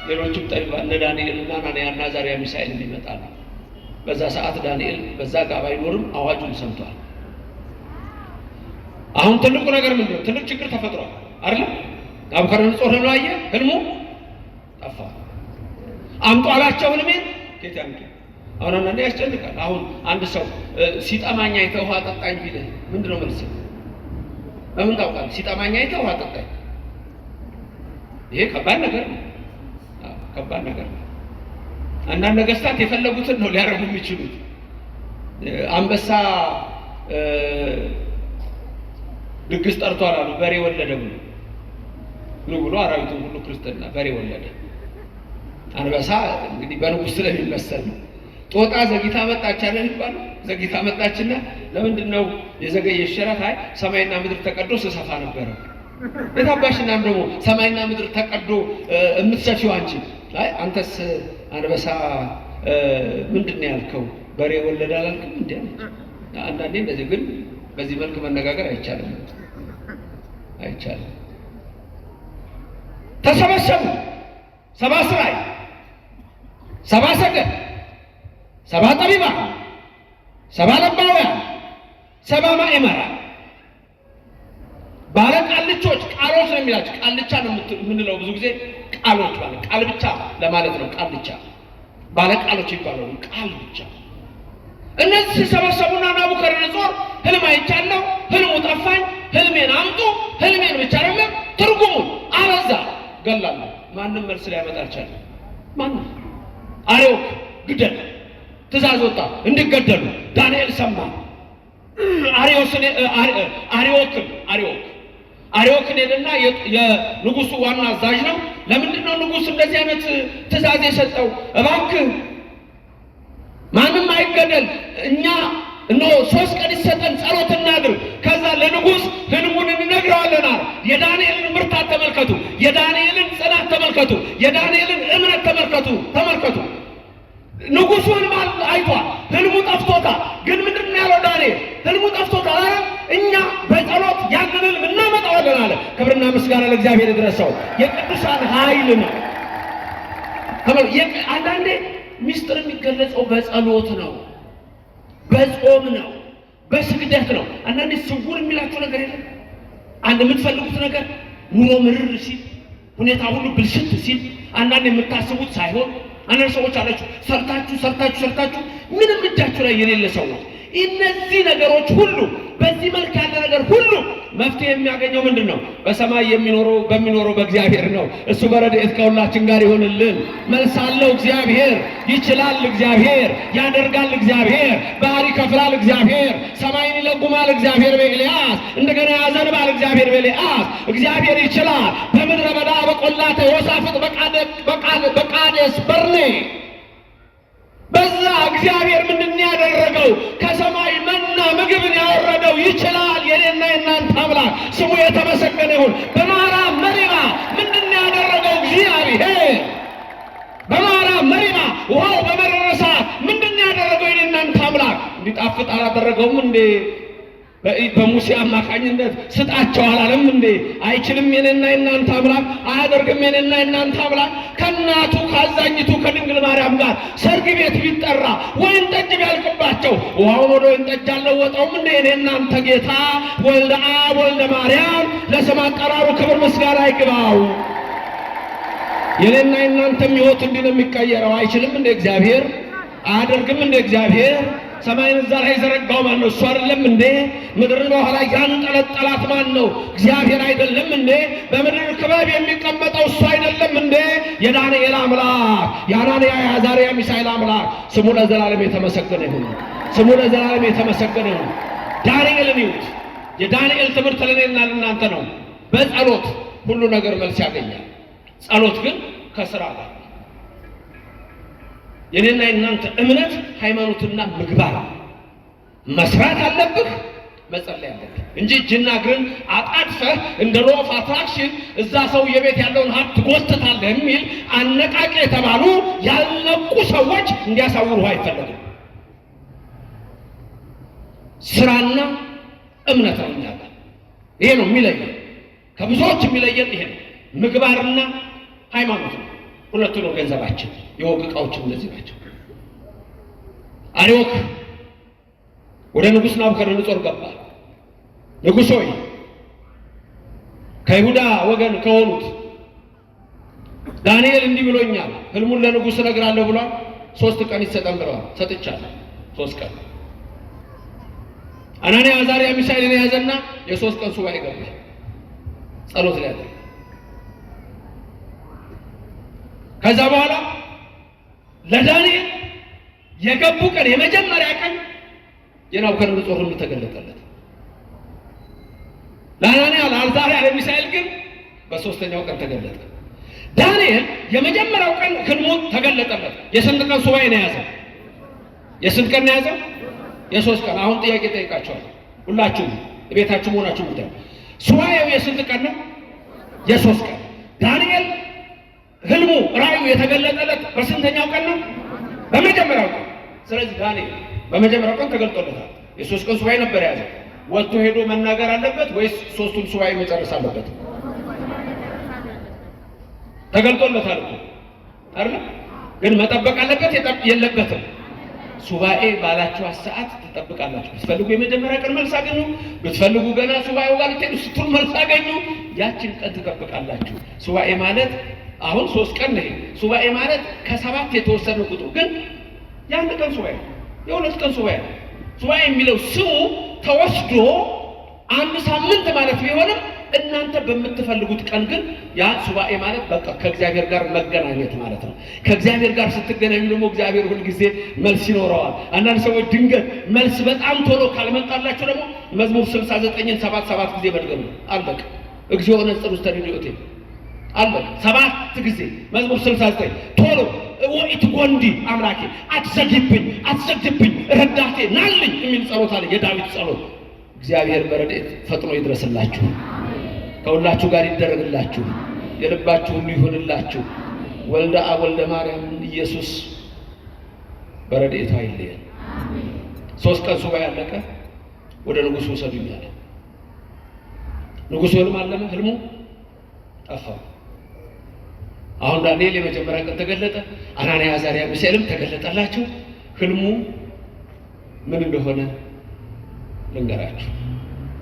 ሌሎችም ጠቢባን እነ ዳንኤል እና አናንያ እና አዛርያ ሚሳኤል ይመጣሉ። በዛ ሰዓት ዳንኤል በዛ ጋር ባይኖርም አዋጁን ሰምቷል። አሁን ትልቁ ነገር ምንድነው? ትልቅ ችግር ተፈጥሯል አይደል? ናቡከደነጾር ህልም አየ፣ ህልሙ ጠፋ። አምጡ አላቸው ህልሜን። ጌታ ያምጡ። አሁን አንዳንዴ ያስጨንቃል። አሁን አንድ ሰው ሲጠማኝ አይተህ ውሃ ጠጣኝ ቢልህ ምንድነው መልስ? በምን ታውቃለህ? ሲጠማኝ አይተህ ውሃ ጠጣኝ። ይሄ ከባድ ነገር ነው። ከባድ ነገር ነው። አንዳንድ ነገስታት የፈለጉትን ነው ሊያረጉ የሚችሉት። አንበሳ ድግስ ጠርቷል አሉ። በሬ ወለደ ብሎ አራዊቱን ሁሉ ክርስትና በሬ ወለደ። አንበሳ እንግዲህ በንጉሥ ስለሚመሰል ነው። ጦጣ ዘግይታ መጣች አለ ይባላል። ዘግይታ መጣችና ለምንድን ነው የዘገየሽ? ሸረፍ አይ ሰማይና ምድር ተቀዶ ስሰፋ ነበረ። የታባሽናም ደግሞ ሰማይና ምድር ተቀዶ የምትሰፊው አንቺ። አይ አንተስ አንበሳ ምንድን ነው ያልከው? በሬ ወለደ አላልክም እንዴ? አንዳንዴ እንደዚህ ግን በዚህ መልክ መነጋገር አይቻልም። ተሰበሰቡ። ሰብአ ሰራይ፣ ሰብአ ሰገል፣ ሰብአ ጠቢባን፣ ሰብአ ለባውያን፣ ሰብአ ማእመራን። ባለ ቃልቾች ቃሎች ነው የሚላቸው። ቃልቻ ነው የምንለው ብዙ ጊዜ ቃሎች ማለት ቃል ብቻ ለማለት ነው። ቃልቻ ባለ ቃሎች ይባላሉ። ቃል ብቻ። እነዚህ ሲሰበሰቡና ናቡከደነጾር ህልም አይቻለሁ፣ ህልሙ ጠፋኝ፣ ህልሜን አምጡ። ህልሜን ብቻ አይደለም ትርጉሙን አበዛ። ገላሉ። ማንም መልስ ሊያመጣ አልቻለም። ማንም አርዮክ ግደል ትእዛዝ ወጣ እንዲገደሉ። ዳንኤል ሰማ። አርዮክን ሄደና የንጉሱ ዋና አዛዥ ነው። ለምንድን ነው ንጉስ እንደዚህ አይነት ትእዛዝ የሰጠው? እባክህ ማንም አይገደል፣ እኛ እነሆ 3 ቀን ይሰጠን፣ ጸሎት እናድርግ፣ ከዛ ለንጉስ ህልሙን እንነግረዋለን። የዳንኤልን ብርታት ተመልከቱ፣ የዳንኤልን ጽናት ተመልከቱ፣ የዳንኤልን እምነት ተመልከቱ። ንጉሱ ህልም አይቷል፣ ህልሙ ጠፍቶታል። ግን ምንድን ነው ያለው ዳንኤል? ህልሙ ጠፍቶታል አለ፣ እኛ በጸሎት ያንን ህልም እናመጣዋለን አለ። ክብርና ምስጋና ለእግዚአብሔር ይድረሰው። የቅዱሳን ኃይል ነው። አንዳንዴ ሚስጥር የሚገለጸው በጸሎት ነው፣ በጾም ነው፣ በስግደት ነው። አንዳንዴ ስውር የሚላችሁ ነገር የለም። አንድ የምትፈልጉት ነገር ኑሮ ምርር ሲል፣ ሁኔታ ሁሉ ብልሽት ሲል፣ አንዳንድ የምታስቡት ሳይሆን አንዳንድ ሰዎች አላችሁ ሰርታችሁ ምንም እጃችሁ ላይ የሌለ ሰዎች። እነዚህ ነገሮች ሁሉ በዚህ መልክ ያለ ነገር ሁሉ መፍትሄ የሚያገኘው ምንድን ነው? በሰማይ በሚኖረው በእግዚአብሔር ነው። እሱ በረድኤት ከሁላችን ጋር ይሆንልን። መልስ አለው እግዚአብሔር፣ ይችላል እግዚአብሔር፣ ያደርጋል እግዚአብሔር፣ ባህር ይከፍላል እግዚአብሔር፣ ሰማይን ይለጉማል እግዚአብሔር በኤልያስ፣ እንደገና ያዘንባል እግዚአብሔር በኤልያስ። እግዚአብሔር ይችላል። በምድረ በዳ በቆላተ ዮሳፍጥ በቃዴስ በርኔ በዛ እግዚአብሔር ምንድን ያደረገው? ከሰማይ መና ምግብን ያወረደው ይችላል። የኔና የናንተ አምላክ ስሙ የተመሰገነ ይሁን። በማራ መሪባ ምንድን ያደረገው እግዚአብሔር? በማራ መሪባ ውሃው በመረረ ሰዓት ምንድን ያደረገው? የኔና የናንተ አምላክ እንዲጣፍጥ አላደረገውም እንዴ? በሙሴ አማካኝነት ስጣቸው አላለም እንዴ? አይችልም የኔና የናንተ አምላክ? አያደርግም የኔና የናንተ አምላክ? ከእናቱ ካዛኝቱ ከድንግል ማርያም ጋር ሰርግ ቤት ቢጠራ ወይን ጠጅ ቢያልቅባቸው ውሃውን ወደ ወይን ጠጅ አልለወጠውም እንዴ? የኔና እናንተ ጌታ ወልደ አብ ወልደ ማርያም ለስም አጠራሩ ክብር ምስጋና ይግባው። የኔና የናንተም ሕይወት እንዲህ ነው የሚቀየረው። አይችልም እንደ እግዚአብሔር? አያደርግም እንደ እግዚአብሔር? ሰማይን እዛ ላይ የዘረጋው ማን ነው? እሱ አይደለም እንዴ? ምድርን በኋላ ያንጠለጠላት ማን ነው? እግዚአብሔር አይደለም እንዴ? በምድር ክበብ የሚቀመጠው እሱ አይደለም እንዴ? የዳንኤል አምላክ፣ የአናንያ የአዛርያ ሚሳኤል አምላክ ስሙ ለዘላለም የተመሰገነ ይሁን። ስሙ ለዘላለም የተመሰገነ ይሁን። ዳንኤልን ይሁት። የዳንኤል ትምህርት ለእኔና ለእናንተ ነው። በጸሎት ሁሉ ነገር መልስ ያገኛል። ጸሎት ግን ከስራ ጋር የኔና የናንተ እምነት ሃይማኖትና ምግባር መስራት አለብህ፣ መጸለይ አለብህ እንጂ እጅና እግርን አጣጥፈህ እንደ ሎ ኦፍ አትራክሽን እዛ ሰው የቤት ያለውን ሀብት ትጎትታለህ የሚል አነቃቂ የተባሉ ያልነቁ ሰዎች እንዲያሳውሩ አይፈለግም። ስራና እምነት ነው። ይሄ ነው የሚለየን፣ ከብዙዎች የሚለየን ይሄ ነው። ምግባርና ሃይማኖት ነው። ሁለቱ ነው ገንዘባችን። የወግ ዕቃዎችም እነዚህ ናቸው። አርዮክ ወደ ንጉሥ ናቡከደነፆር ገባ። ንጉሥ ሆይ ከይሁዳ ወገን ከሆኑት ዳንኤል እንዲህ ብሎኛል፣ ህልሙን ለንጉሥ እነግራለሁ ብሏል። 3 ቀን ይሰጠን ብለዋል። ሰጥቻለሁ። 3 ቀን አናንያ አዛርያ ሚሳኤልን የያዘና የ3 ቀን ሱባኤ ገባ። ጸሎት ላይ ያለ ከዛ በኋላ ለዳንኤል የገቡ ቀን የመጀመሪያ ቀን የናቡከደነፆር ህልም ተገለጠለት። ለአናንያ ለአዛርያ ለሚሳኤል ግን በ3ኛው ቀን ተገለጠ። ዳንኤል የመጀመሪያው ቀን ህልሙ ተገለጠለት። የስንት ቀን ሱባኤ ነው የያዘው? የስንት ቀን ነው የያዘው? የ3 ቀን። አሁን ጥያቄ ጠይቃቸዋለሁ። ሁላችሁም ቤታችሁ መሆናችሁ ምታዩ። ሱባኤው የስንት ቀን ነው? የ3 ቀን። ዳንኤል ህልሙ ራእዩ የተገለጠለት በስንተኛው ቀን ነው? በመጀመሪያው ቀን። ስለዚህ ዳንኤል በመጀመሪያው ቀን ተገልጦለታል። የ3 ቀን ሱባኤ ነበር የያዘው። ወጥቶ ሄዶ መናገር አለበት ወይስ 3ቱን ሱባኤ መጨረስ አለበት? ተገልጦለታል እኮ አይደል? ግን መጠበቅ አለበት የለበትም? ሱባኤ ባላችሁ ሰዓት ትጠብቃላችሁ። ብትፈልጉ የመጀመሪያ ቀን መልስ አገኙ፣ ብትፈልጉ ገና ሱባኤው ጋር ልትሄዱ ስትሉ መልስ አገኙ። ያችን ቀን ትጠብቃላችሁ። ሱባኤ ማለት አሁን 3 ቀን ነው። ሱባኤ ማለት ከ7 የተወሰነ ቁጥር ግን የ1 ቀን ሱባኤ የ2 ቀን ሱባኤ ሱባኤ የሚለው ስሙ ተወስዶ 1 ሳምንት ማለት ቢሆንም እናንተ በምትፈልጉት ቀን ግን ያ ሱባኤ ማለት በቃ ከእግዚአብሔር ጋር መገናኘት ማለት ነው። ከእግዚአብሔር ጋር ስትገናኙ ደግሞ እግዚአብሔር ሁል ጊዜ መልስ ይኖረዋል። አንዳንድ ሰዎች ድንገት መልስ በጣም ቶሎ ካልመጣላችሁ ደግሞ መዝሙር 69ን 7 ጊዜ መድገም ነው። አለቀ። እግዚኦ ነጽር ውስተ ርድኤቴ አለቀ። 7 ጊዜ መዝሙር 69 ቶሎ ወኢት ጎንዲ አምላኬ አትዘግይብኝ ረዳቴ ናልኝ የሚል ጸሎት አለ። የዳዊት ጸሎት። እግዚአብሔር በረድኤት ፈጥኖ ይድረስላችሁ፣ ከሁላችሁ ጋር ይደረግላችሁ፣ የልባችሁ ሁሉ ይሁንላችሁ። ወልደ አብ ወልደ ማርያም ኢየሱስ በረድኤቱ አይለየን። 3 ቀን ሱባኤ ያለቀ ወደ ንጉሡ ውሰዱኝ አለ። ንጉሡ ህልም አለመ፣ ህልሙ ጠፋ። አሁን ዳንኤል የመጀመሪያ ቀን ተገለጠ፣ አናንያ አዛርያ ሚሳኤልም ተገለጠላችሁ። ህልሙ ምን እንደሆነ ልንገራችሁ።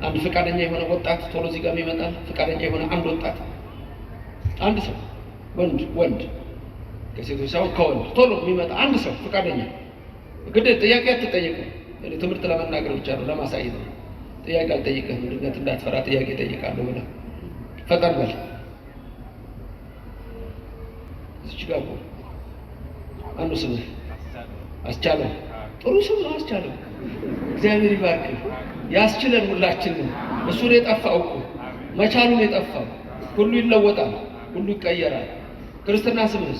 አንድ ፈቃደኛ የሆነ ወጣት ቶሎ እዚህ ጋር ይመጣል። ፈቃደኛ የሆነ አንድ ወጣት፣ አንድ ሰው ወንድ ከሴቶች ሳይሆን ከወንድ ቶሎ የሚመጣ አንድ ሰው ፈቃደኛ። ግድ ጥያቄ አትጠይቅም። ትምህርት ለመናገር ብቻ ነው፣ ለማሳየት ነው። ጥያቄ አልጠይቅህም። ድንገት እንዳትፈራ ጥያቄ እጠይቃለሁ ብለህ ፈጠን በል። እዚህ ጋር አንዱ ስምህ አስቻለው። ጥሩ ስም ነው አስቻለው። እግዚአብሔር ይባርክ። ያስችለን ሁላችንም። እሱ ነው የጠፋው እኮ መቻሉን የጠፋው። ሁሉ ይለወጣል፣ ሁሉ ይቀየራል። ክርስትና ስምህ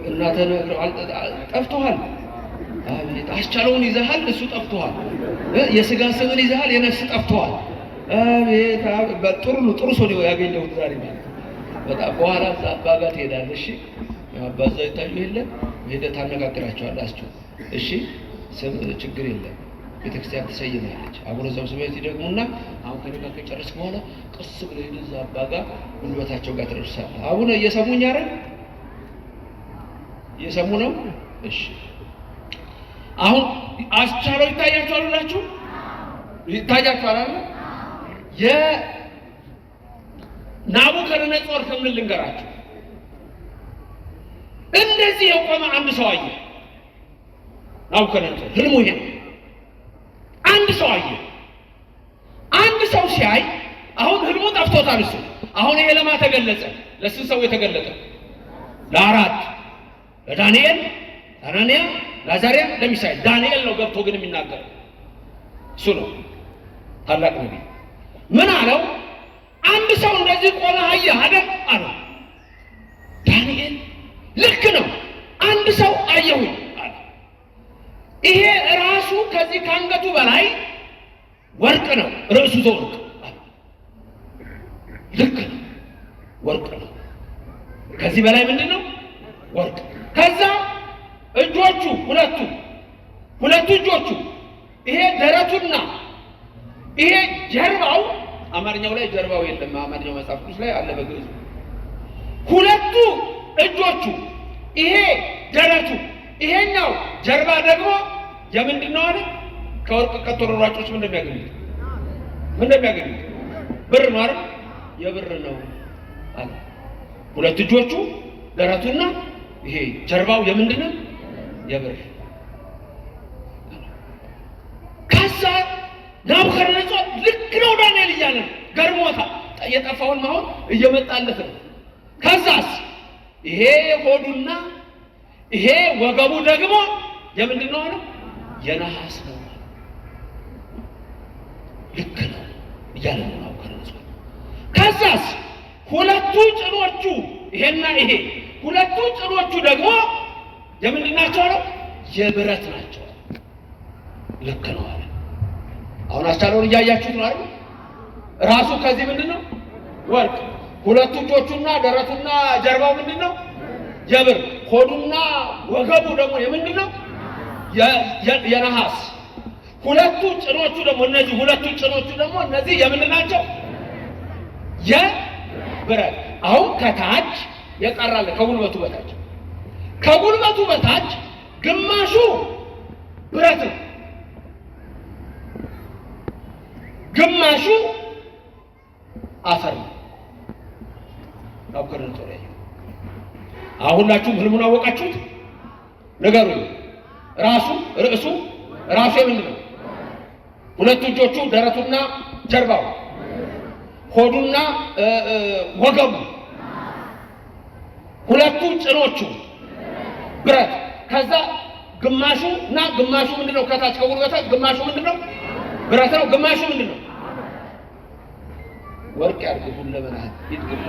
እናንተ ጠፍቶሃል። አቤት አስቻለውን ይዘሃል፣ እሱ ጠፍቶሃል። የሥጋ ስምን ይዘሃል፣ የነፍስ ጠፍቶሃል። አቤት ጥሩ ሰው ነው ያገኘሁት ዛሬ ማለት በጣም። በኋላ አባ ጋር ትሄዳለህ። እሺ አባዛ ይታዩ የለ ሄደህ ታነጋግራቸዋላችሁ። እሺ ስም ችግር የለም። ቤተክርስቲያን ትሰይማለች። አቡነ ዘበሰማያት ይደግሙና አሁን ከነጋ ከጨረስክ በኋላ ቀስ ብለህ ሄደህ እዛ አባ ጋር ጉልበታቸው ጋር ትደርሳለህ። አቡነ እየሰሙኝ አይደል? እየሰሙ ነው? እሺ አሁን አስቻለው ይታያችኋል። ሁላችሁ ይታያችኋል አይደል? የናቡከደነፆር ህልም ልንገራችሁ። እንደዚህ የቆመ አንድ ሰው አየ። ናቡከደነፆር ህልሙ ይሄ ነው። አንድ ሰው አየ። አንድ ሰው ሲያይ አሁን ህልሙ ጠፍቶታል እሱ። አሁን ይሄ ለማ ተገለጸ? ለስንት ሰው የተገለጠ? ለ4 ለዳንኤል፣ ለአናንያ፣ ለአዛርያ፣ ለሚሳኤል። ዳንኤል ነው ገብቶ ግን የሚናገረው እሱ ነው። ታላቅ ነቢይ ምን አለው? አንድ ሰው እንደዚህ ቆመ አየህ አይደል አለው። ዳንኤል ልክ ነው፣ አንድ ሰው አየሁኝ አለ። ይሄ ራሱ ከዚህ ከአንገቱ በላይ ወርቅ ነው፣ ርዕሱ ዘወርቅ አለ። ልክ ነው፣ ወርቅ ነው። ከዚህ በላይ ምንድን ነው? ወርቅ። ከዛ እጆቹ ሁለቱ እጆቹ ይሄ ደረቱና ይሄ ጀርባው፣ አማርኛው ላይ ጀርባው የለም፣ አማርኛው መጽሐፍ ቅዱስ ላይ አለ በግዕዝ። ሁለቱ እጆቹ ይሄ ደረቱ፣ ይሄኛው ጀርባ ደግሞ የምንድን ነው አለ? ከወርቅ ቀጠሮ ሯጮች ምን እንደሚያገኙት ብር ነው አይደል? የብር ነው አለ። ሁለት እጆቹ ደረቱና ይሄ ጀርባው የምንድን ነው? የብር። ከዛ ናቡከደነፆር ልክ ነው ዳንኤል እያለ ገርሞታል። የጠፋውን አሁን እየመጣለት ነው። ከዛስ ይሄ ሆዱና ይሄ ወገቡ ደግሞ የምንድን ነው አለ? የነሐስ ነው። ልክ ነው እያለ ነው ናቡከደነፆር። ከዛስ ሁለቱ ጭኖቹ ይሄና ይሄ ሁለቱ ጭኖቹ ደግሞ የምንድን ናቸው አለ? የብረት ናቸው። ልክ ነው አለ። አሁን አስቻለውን እያያችሁት ነው አይደል? ራሱ ከዚህ ምንድን ነው? ወርቅ። ሁለቱ እጆቹና ደረቱና ጀርባው ምንድን ነው? የብር። ሆዱና ወገቡ ደግሞ የምንድን ነው? የነሐስ። ሁለቱ ጭኖቹ ደግሞ እነዚህ ሁለቱ ጭኖቹ ደግሞ እነዚህ የምንድን ናቸው? የብረት። አሁን ከታች የቀራለ ከጉልበቱ በታች ግማሹ ብረት ነው፣ ግማሹ አፈር ነው። ናቡከደነፆር ያየው። አሁን ሁላችሁም ህልሙን አወቃችሁት? ንገሩኝ። ርዕሱ የምንድን ነው? ሁለቱ እጆቹ ደረቱና ጀርባው፣ ሆዱና ወገቡ፣ ሁለቱ ጭኖቹ ብረት። ከዛ ግማሹ እና ግማሹ ምንድነው? ከታች ከጉልበታች ግማሹ ምንድነው? ብረት ነው። ግማሹ ምንድነው? ወርቅ ያርግቡን ለመናት ይድግቡ።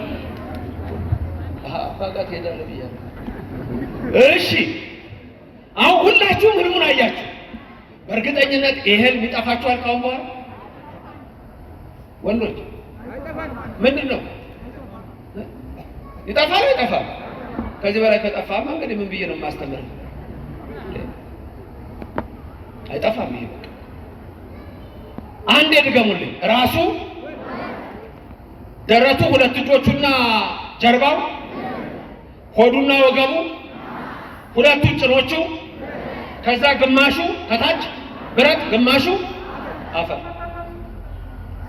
አባጋት ሄዳለ ብያለሁ። እሺ አሁን ሁላችሁም ህልሙን አያችሁ። በእርግጠኝነት ይሄ ህልም ይጠፋችኋል ካሁን በኋላ ወንዶች። ምንድነው ይጠፋል? ይጠፋል። ከዚህ በላይ ከጠፋማ እንግዲህ ምን ብዬ ነው የማስተምረው? አይጠፋም። ይሄ በቃ አንዴ ድገሙልኝ። ራሱ፣ ደረቱ፣ ሁለት እጆቹና ጀርባው፣ ሆዱና ወገቡ፣ ሁለቱ ጭኖቹ፣ ከዛ ግማሹ ከታች ብረት፣ ግማሹ አፈር።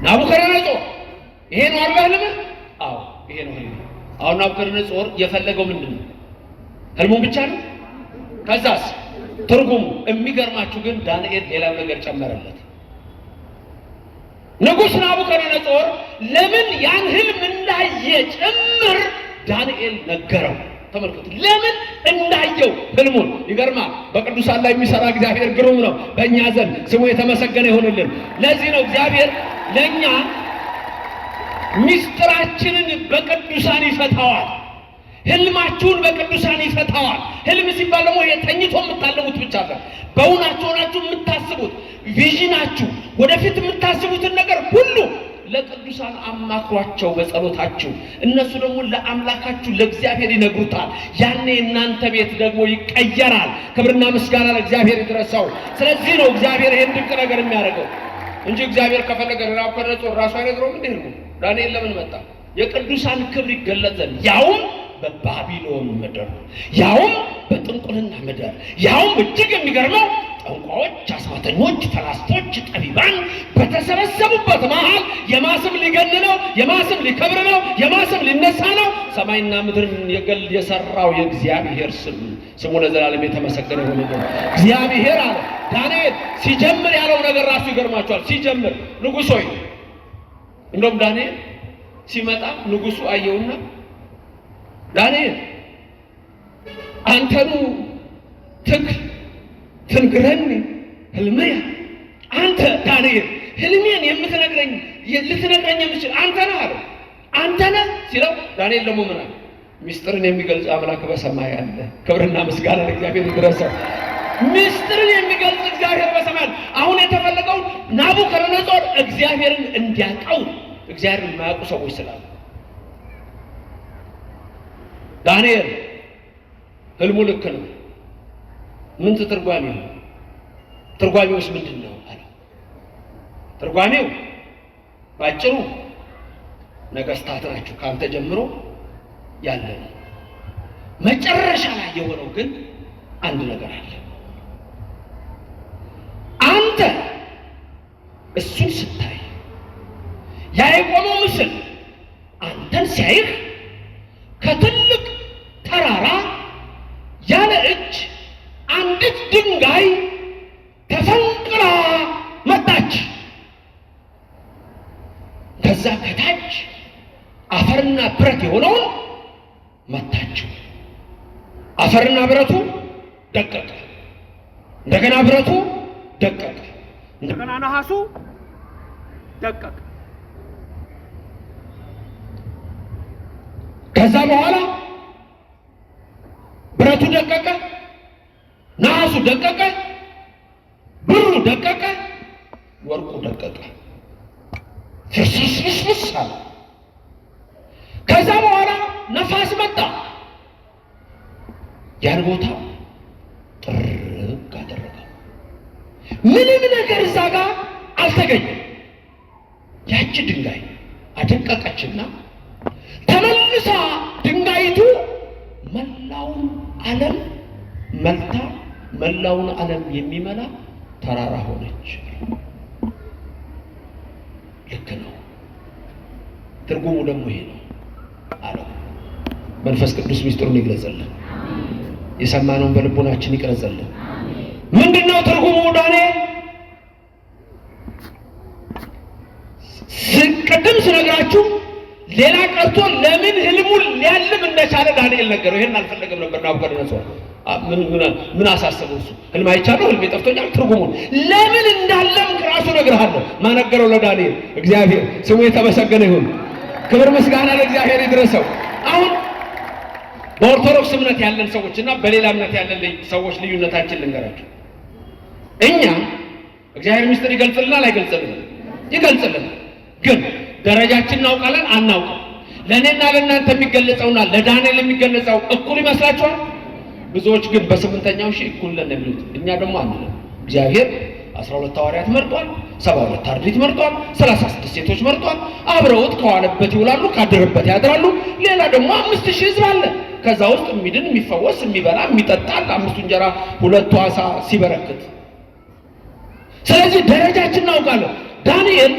ናቡከደነፆር ይሄ ነው አይደል ህልም? አዎ ይሄ ነው ህልም። አሁን ናቡከደነፆር የፈለገው ምንድነው? ህልሙን ብቻ ነው። ከዛስ ትርጉሙ የሚገርማችሁ ግን ዳንኤል ሌላ ነገር ጨመረለት። ንጉሥ ናቡከደነፆር ለምን ያን ህልም እንዳየ ጭምር ዳንኤል ነገረው። ተመልከቱ፣ ለምን እንዳየው ህልሙን። ይገርማል። በቅዱሳን ላይ የሚሰራ እግዚአብሔር ግሩም ነው። በእኛ ዘንድ ስሙ የተመሰገነ ይሆንልን። ለዚህ ነው እግዚአብሔር ለእኛ ምስጢራችንን በቅዱሳን ይፈታዋል። ህልማችሁን በቅዱሳን ይፈታዋል። ህልም ሲባል ደግሞ የተኝቶ የምታለሙት ብቻ አይደለም። በእውናችሁ ሆናችሁ የምታስቡት ቪዥናችሁ፣ ወደፊት የምታስቡትን ነገር ሁሉ ለቅዱሳን አማክሯቸው በጸሎታችሁ። እነሱ ደግሞ ለአምላካችሁ ለእግዚአብሔር ይነግሩታል። ያኔ እናንተ ቤት ደግሞ ይቀየራል። ክብርና ምስጋና ለእግዚአብሔር ይድረሰው። ስለዚህ ነው እግዚአብሔር ይሄን ድንቅ ነገር የሚያደርገው እንጂ እግዚአብሔር ከፈለገ ናቡከደነፆር ራሱ አይነግረውም። እንዴ ነው ዳንኤል ለምን መጣ? የቅዱሳን ክብር ይገለጽ ዘንድ፣ ያውም በባቢሎን ምድር፣ ያውም በጥንቁልና ምድር፣ ያውም እጅግ የሚገርመው ጠንቋዮች፣ አስማተኞች፣ ፈላስፎች፣ ጠቢባን በተሰበሰቡበት መሃል የማስም ሊገን ነው፣ የማስም ሊከብር ነው፣ የማስም ሊነሳ ነው። ሰማይና ምድርን የሰራው የእግዚአብሔር ስሙ ለዘላለም የተመሰገነ ይሁን። እግዚአብሔር አለ ዳንኤል ሲጀምር ያለው ነገር ራሱ ይገርማቸዋል። ሲጀምር ንጉሥ ሆይ፣ እንደውም ዳንኤል ሲመጣ ንጉሡ አየውና ዳንኤል አንተኑ ትንግረኒ ህልምያ፣ አንተ ዳንኤል ህልሜን ልትነግረኝ የምችል አንተ ነህ አለው። አንተ ነህ ሲለው ዳንኤል ደግሞ ምን አለ? ምስጢርን የሚገልጽ አምላክ በሰማይ አለ። ክብርና ምስጋና ለእግዚአብሔር ይድረሰው። ምስጢርን የሚገልጽ እግዚአብሔር በሰማይ አለ። አሁን የተፈለገው ናቡከደነፆር እግዚአብሔርን እንዲያውቀው፣ እግዚአብሔርን የማያውቁ ሰዎች ስላሉ ዳንኤል ህልሙ ልክ ነው። ምን ትርጓሜው ነው? ትርጓሜውስ ምንድን ነው አለ። ትርጓሜው ባጭሩ ነገስታት ናችሁ ካንተ ጀምሮ ያለ ነው። መጨረሻ ላይ የሆነው ግን አንድ ነገር አለ። አንተ እሱን ስታይ ያ የቆመው ምስል አንተን ሲያይህ ከትልቅ ተራራ ያለ እጅ አንዲት ድንጋይ ተፈንቅላ መጣች። ከዛ ከታች አፈርና ብረት የሆነውን መታችው። አፈርና ብረቱ ደቀቀ፣ እንደገና ብረቱ ደቀቀ፣ እንደገና ነሐሱ ደቀቀ። ከዛ በኋላ ብረቱ ደቀቀ፣ ነሐሱ ደቀቀ፣ ብሩ ደቀቀ፣ ወርቁ ደቀቀ፣ ፍስፍስፍስ አለ። ከዛ በኋላ ነፋስ መጣ፣ ያን ቦታ ጥርግ አደረገው። ምንም ነገር እዛ ጋር አልተገኘም። ያቺ ድንጋይ አደቀቀችና ተመልሳ ድንጋይቱ መላውን ዓለም መልታ መላውን ዓለም የሚመላ ተራራ ሆነች። ልክ ነው። ትርጉሙ ደግሞ ይሄ ነው አለው። መንፈስ ቅዱስ ምስጢሩን ይግለጽልን፣ የሰማነውን በልቦናችን ይቅረጽልን። ምንድነው ትርጉሙ ዳንኤል? ሌላ ቀርቶ ለምን ህልሙን ሊያልም እንደቻለ ዳንኤል ነገረው። ይሄን አልፈለገም ነበር ናቡከደነጾር። ምን አሳሰበው? እሱ ህልም አይቻለሁ፣ ህልሜ ጠፍቶኛል፣ ትርጉሙን ለምን እንዳለምክ ራሱ እነግርሃለሁ። ማን ነገረው? ለዳንኤል። እግዚአብሔር ስሙ የተመሰገነ ይሁን። ክብር ምስጋና ለእግዚአብሔር ይድረሰው። አሁን በኦርቶዶክስ እምነት ያለን ሰዎችና በሌላ እምነት ያለን ሰዎች ልዩነታችን ልንገራችሁ። እኛ እግዚአብሔር ምስጢር ይገልጽልናል አይገልጽልንም? ይገልጽልናል። ግን ደረጃችን እናውቃለን አናውቅም? ለእኔና ለእናንተ የሚገለጸውና ለዳንኤል የሚገለጸው እኩል ይመስላችኋል? ብዙዎች ግን በስምንተኛው ሺህ እኩል ነን የሚሉት፣ እኛ ደግሞ አንልም። እግዚአብሔር 12 ሐዋርያት መርጧል፣ 72 አርድእት መርጧል፣ 36 ሴቶች መርጧል። አብረውት ከዋለበት ይውላሉ፣ ካደረበት ያድራሉ። ሌላ ደግሞ 5000 ሕዝብ አለ። ከዛ ውስጥ የሚድን የሚፈወስ የሚበላ የሚጠጣ 5 እንጀራ 2 ዓሣ ሲበረክት። ስለዚህ ደረጃችን እናውቃለን። ዳንኤል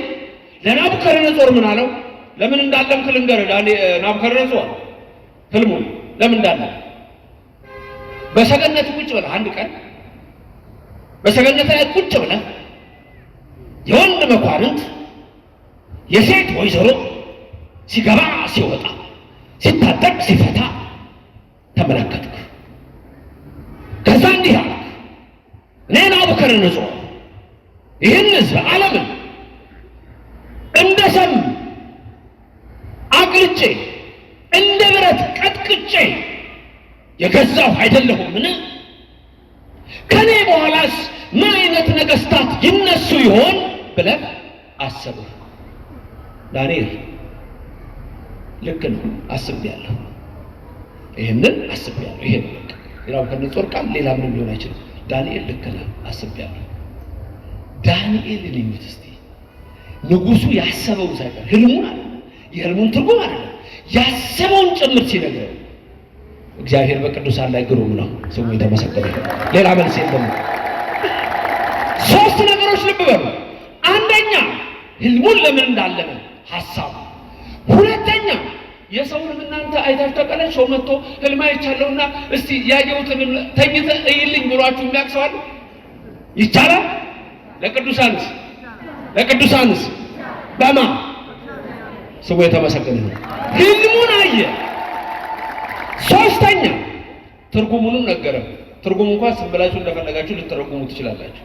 ለናቡከደነጾር ምን አለው? ለምን እንዳለምክ ልንገርህ። ናቡከደነጾር ህልሙን ለምን እንዳለም በሰገነት ቁጭ ብለህ አንድ ቀን በሰገነት ላይ ቁጭ ብለህ የወንድ መኳንንት የሴት ወይዘሮ ሲገባ ሲወጣ ሲታጠቅ ሲፈታ ተመለከትክ። ከዛ እንዲህ አልክ፣ እኔ ናቡከደነጾር ይህን ሕዝብ ዓለምን እንደ ሰም አቅልጬ እንደ ብረት ቀጥቅጬ የገዛው አይደለሁምን? ከኔ በኋላስ ምን አይነት ነገስታት ይነሱ ይሆን ብለህ አሰብህ። ዳንኤል ልክ ነው፣ አስቤያለሁ። ይሄንን አስቤያለሁ። ይሄ ነው በቃ። ናቡከደነጾር ቃል ሌላ ምንም ሊሆን አይችልም። ዳንኤል ልክ ነው፣ አስቤያለሁ። ዳንኤልን ይሙት እስቲ ንጉሱ ያሰበው ሳይቀር ህልሙን አለ፣ የህልሙን ትርጉም አለ፣ ያሰበውን ጭምር ሲነግረው እግዚአብሔር በቅዱሳን ላይ ግሩም ነው፣ ስሙ የተመሰገነ ይሁን። ሌላ መልስ የለም። ሶስት ነገሮች ልብ በሉ። አንደኛ ህልሙን ለምን እንዳለመ ሐሳብ። ሁለተኛ የሰውን እናንተ አይታችሁ ተቀለል ሰው መጥቶ ህልም አይቻለሁና እስቲ ያየሁትን ተኝተህ እይልኝ ብሏችሁ የሚያክሰዋል ይቻላል? ለቅዱሳንስ በማ ስሙ የተመሰገነ ይሁን። ህልሙን አየ። ሶስተኛ ትርጉሙንም ነገረ። ትርጉሙ እንኳን ዝም ብላችሁ እንደፈለጋችሁ ልትተረጉሙ ትችላላችሁ።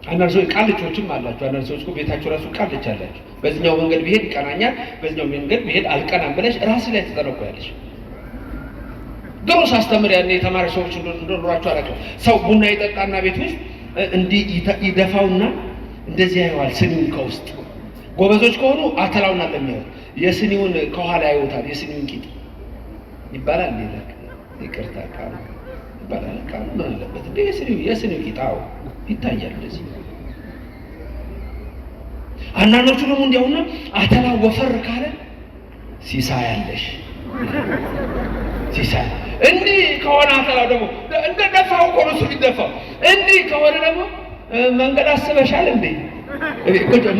አንዳንድ ሰዎች ቃልቾችም አላችሁ። አንዳንድ ሰዎች እኮ ቤታችሁ ራሱ ቃልች አላችሁ። በዚህኛው መንገድ ቢሄድ ይቀናኛል፣ በዚህኛው መንገድ ቢሄድ አልቀናም ብለሽ ራስሽ ላይ ተጠነቆያለሽ። ድሮ ሳስተምር ያኔ የተማሪ ሰዎች እንደኖራችሁ አላውቅም። ሰው ቡና ይጠጣና ቤት ውስጥ እንዲህ ይደፋውና እንደዚህ ያየዋል። ስኒውን ከውስጥ ጎበዞች ከሆኑ አተላውን አለሚያዩት፣ የስኒውን ከኋላ ያዩታል። የስኒውን ቂጥ ይባላል። ሌላ ይቅርታ ቃሉ ይባላል። ቃሉ ምን አለበት እንዴ? የስኒው ቂጣው ይታያል እንደዚህ። አንዳንዶቹ ደግሞ እንዲያውና አተላ ወፈር ካለ ሲሳይ አለሽ። ሲሳይ እንዲህ ከሆነ አተላው ደግሞ እንደ ደፋው እኮ ነው እሱ የሚደፋው። እንዲህ ከሆነ ደግሞ መንገድ አስበሻል እንዴ?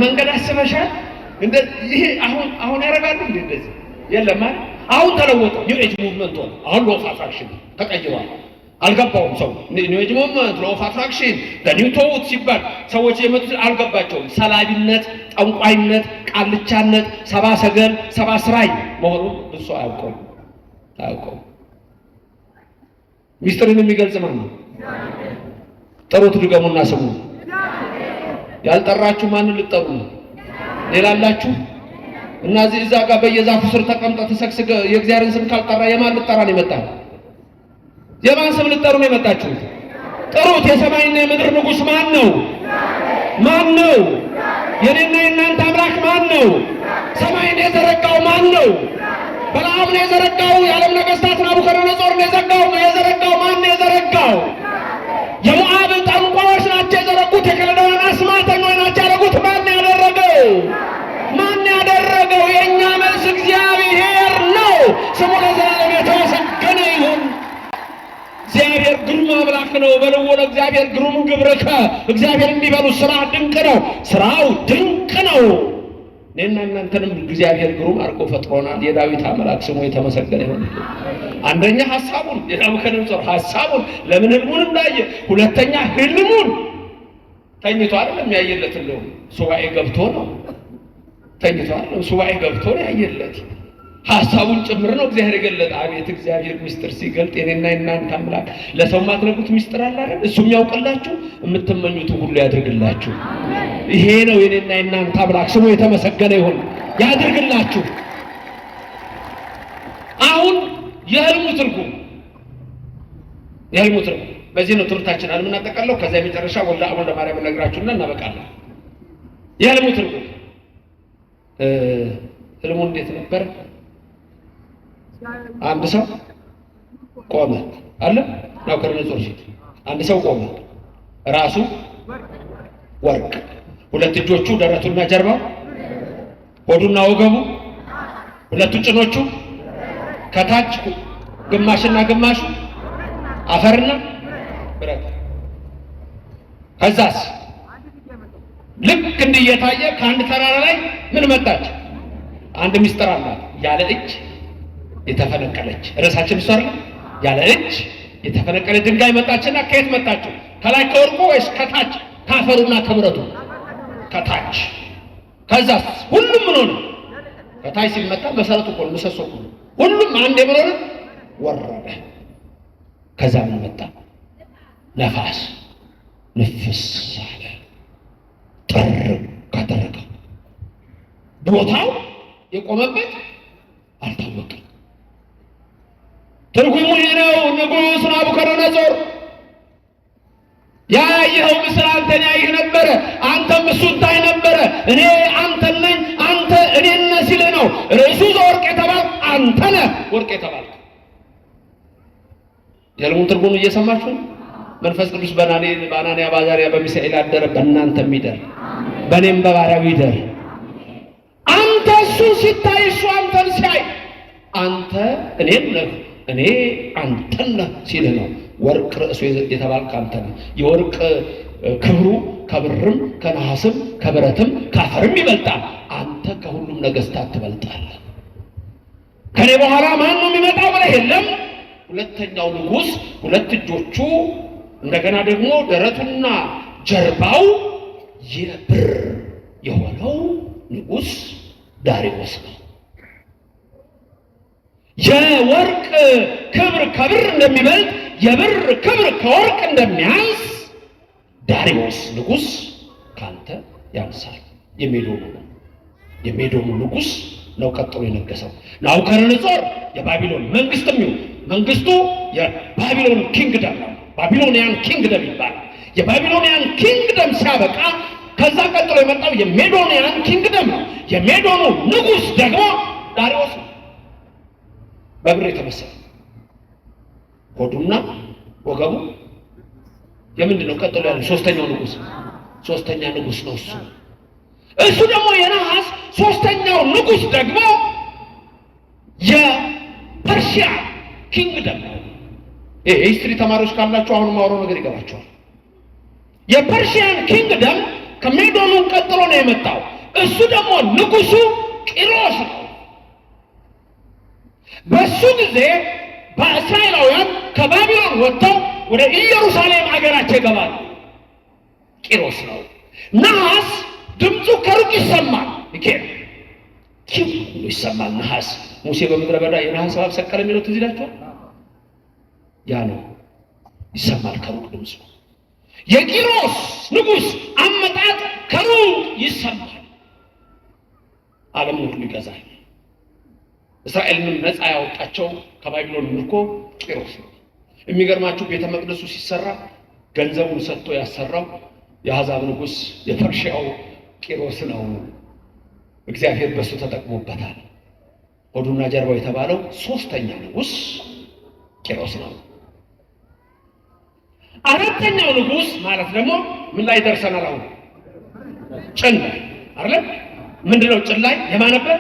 መንገድ አስበሻል እንደ ይሄ አሁን ያደርጋሉ እንዴ? እንደዚህ የለም ማለት አሁን ተለወጠ። ኒው ኤጅ ሙቭመንት ሆነ። አሁን ሎው ኦፍ አትራክሽን ተቀይሯል። አልገባውም ሰው ኒው ኤጅ ሙቭመንት ሎው ኦፍ አትራክሽን ኒው ቶት ሲባል ሰዎች የመጡት አልገባቸውም። ሰላቢነት፣ ጠንቋይነት፣ ቃልቻነት፣ ሰባ ሰገል፣ ሰባ ስራይ መሆኑን እሱ አያውቀውም። ሚስጥርን የሚገልጽ ማን ነው? ጥሩት፣ ድገሙና ስሙ። ያልጠራችሁ ማንን ልጠሩ ነው? ሌላ አላችሁ? እና እዛ ጋር በየዛፉ ስር ተቀምጠው ተሰክስገ የእግዚአብሔርን ስም ካልጠራ የማን ልጠራ ነው የመጣው? የማን ስም ልጠሩ ነው የመጣችሁት? ጥሩት። የሰማይና የምድር ንጉሥ ማን ነው? ማን ነው? የኔና የእናንተ አምላክ ማን ነው? ሰማይን የዘረጋው ማን ነው? በለዓምን የዘረጋው የዓለም ነገስታት ናቡከደነጾርን የዘረጋው ማን ነው የዘረጋው? የሞዓብ ጠንቋዮች ናቸው የዘረጉት። የከለዳውያን አስማተኞች ናቸው ያደረጉት። ማን ያደረገው? ማን ያደረገው? የእኛ መልስ እግዚአብሔር ነው። ስሙ ለዘላለም የተመሰገነ ይሁን። እግዚአብሔር ግሩም አምላክ ነው። በልዎ ለእግዚአብሔር ግሩም ግብርከ። እግዚአብሔር እንዲበሉ ስራ ድንቅ ነው፣ ስራው ድንቅ ነው። እኔና እናንተንም እግዚአብሔር ግሩም አድርጎ ፈጥሮናል። የዳዊት አምላክ ስሙ የተመሰገነ ይሁን። አንደኛ ሐሳቡን የናቡከደነጾር ሐሳቡን ለምን ህልሙን እንዳየ፣ ሁለተኛ ህልሙን ተኝቶ አይደለም ያየለት፣ እንደው ሱባኤ ገብቶ ነው።
ተኝቷል። ሱባኤ ገብቶ ነው ያየለት። ሐሳቡን ጭምር ነው እግዚአብሔር የገለጠ። አቤት እግዚአብሔር ምስጢር ሲገልጥ የኔና የናንተ አምላክ ለሰው ማትነግሩት ምስጢር አለ አይደል? እሱም ያውቅላችሁ የምትመኙት ሁሉ ያድርግላችሁ። ይሄ ነው የኔና የናንተ አምላክ ስሙ የተመሰገነ ይሁን። ያድርግላችሁ። አሁን የህልሙ ትርጉም በዚህ ነው ትምህርታችን አልምናጠቃለው። ከዛ የመጨረሻ ወልደ አብ ወልደ ማርያም ነግራችሁና እናበቃለን። የህልሙ ትርጉም ህልሙ እንዴት ነበር? አንድ ሰው ቆመ አለ ናቡከደነፆር ፊት። አንድ ሰው ቆመ፣ ራሱ ወርቅ፣ ሁለት እጆቹ ደረቱና ጀርባው፣ ሆዱና ወገቡ፣ ሁለቱ ጭኖቹ፣ ከታች ግማሽና ግማሹ አፈርና ብረት። ከዛስ ልክ እንዲየታየ ከአንድ ተራራ ላይ ምን መጣች? አንድ ምስጢር አላት። ያለ እጅ የተፈነቀለች ርዕሳችን እሷ አይደል? ያለ እጅ የተፈነቀለ ድንጋይ መጣችና ከየት መጣችው? ከላይ ከወርቁ ወይስ ከታች ካፈሩና ከብረቱ? ከታች። ከዛስ ሁሉም ምን ሆነ? ከታች ሲመጣ መሰረቱ እኮ ምሰሶ እኮ ሁሉም አንድ ምን ሆነ? ወረደ። ከዛ ምን መጣ? ነፋስ ንፍስ አለ። ጥርግ ካደረገው ቦታው የቆመበት አልታወቀም። ትርጉሙ ይህ ነው። ንጉሥ ናቡከደነፆር ያየኸው ምስል አንተን ያይህ ነበረ፣ አንተም እሱን ታይ ነበረ። እኔ አንተን ነኝ፣ አንተ እኔን ነህ ሲልህ ነው። ርዕሱ ዘወርቅ የተባልክ አንተ ነህ ወርቅ የተባልክ። የህልሙን ትርጉም እየሰማችሁ መንፈስ ቅዱስ በአናንያ በአዛርያ በሚሳኤል አደረ፣ በእናንተም ይደር፣ በእኔም በባሪያው ይደር። አንተ እሱን ሲታይ እሱ አንተን ሲያይ አንተ እኔን ነህ እኔ አንተን ነህ ሲልህ ነው። ወርቅ ርዕሱ የተባልክ አንተ ነህ። የወርቅ ክብሩ ከብርም ከነሐስም ከብረትም ካፈርም ይበልጣል። አንተ ከሁሉም ነገሥታት ትበልጣለህ። ከኔ በኋላ ማን ነው የሚመጣው ብለህ የለም። ሁለተኛው ንጉሥ ሁለት እጆቹ እንደገና ደግሞ ደረቱና ጀርባው የብር የሆነው ንጉሥ ዳርዮስ ነው። የወርቅ ክብር ከብር እንደሚበልጥ የብር ክብር ከወርቅ እንደሚያንስ ዳርዮስ ንጉሥ ካንተ ያንሳል። የሜዶኑ ንጉሥ ነው ቀጥሎ የነገሰው። ናቡከደነፆር የባቢሎን መንግስትም ይሁን መንግስቱ የባቢሎን ኪንግደም ነው። ባቢሎኒያን ኪንግደም ይባላል። የባቢሎኒያን ኪንግደም ሲያበቃ ከዛ ቀጥሎ የመጣው የሜዶኒያን ኪንግደም ነው። የሜዶኑ ንጉሥ ደግሞ ዳርዮስ ነው። በብር የተመሰለ ሆዱና ወገቡ የምንድን ነው? ቀጥሎ ያለው ሶስተኛው ንጉሥ ነው። እሱ ደግሞ የነሐስ ሶስተኛው ንጉሥ ደግሞ የፐርሺያ ኪንግደም ነው። የሂስትሪ ተማሪዎች ካላችሁ አሁን ማውራው ነገር ይገባቸዋል። የፐርሺያን ኪንግደም ከሜዶኑ ቀጥሎ ነው የመጣው። እሱ ደግሞ ንጉሱ ቂሮስ ነው። በሱ ጊዜ በእስራኤላውያን ከባቢሎን ወጥተው ወደ ኢየሩሳሌም አገራቸው ይገባሉ። ቂሮስ ነው። ነሐስ ድምፁ ከሩቅ ይሰማል። ኪው ይሰማል። ነሐስ ሙሴ በምድረ በዳ የነሐስ እባብ ሰቀለ የሚለው ትዝ ይላችኋል። ያ ነው ይሰማል ከሩቅ ድምፁ። የቂሮስ ንጉሥ አመጣጥ ከሩቅ ይሰማል። ዓለምን ሁሉ ይገዛል። እስራኤልንም ነፃ ያወጣቸው ከባቢሎን ምርኮ ቂሮስ ነው። የሚገርማችሁ ቤተ መቅደሱ ሲሰራ ገንዘቡን ሰጥቶ ያሰራው የአሕዛብ ንጉሥ የፐርሺያው ቂሮስ ነው። እግዚአብሔር በሱ ተጠቅሞበታል። ሆዱና ጀርባው የተባለው ሶስተኛ ንጉሥ ቂሮስ ነው። አራተኛው ንጉሥ ማለት ደግሞ ምን ላይ ደርሰናል? አሁን ጭን ላይ አይደል? ምንድነው ጭን ላይ የማነበር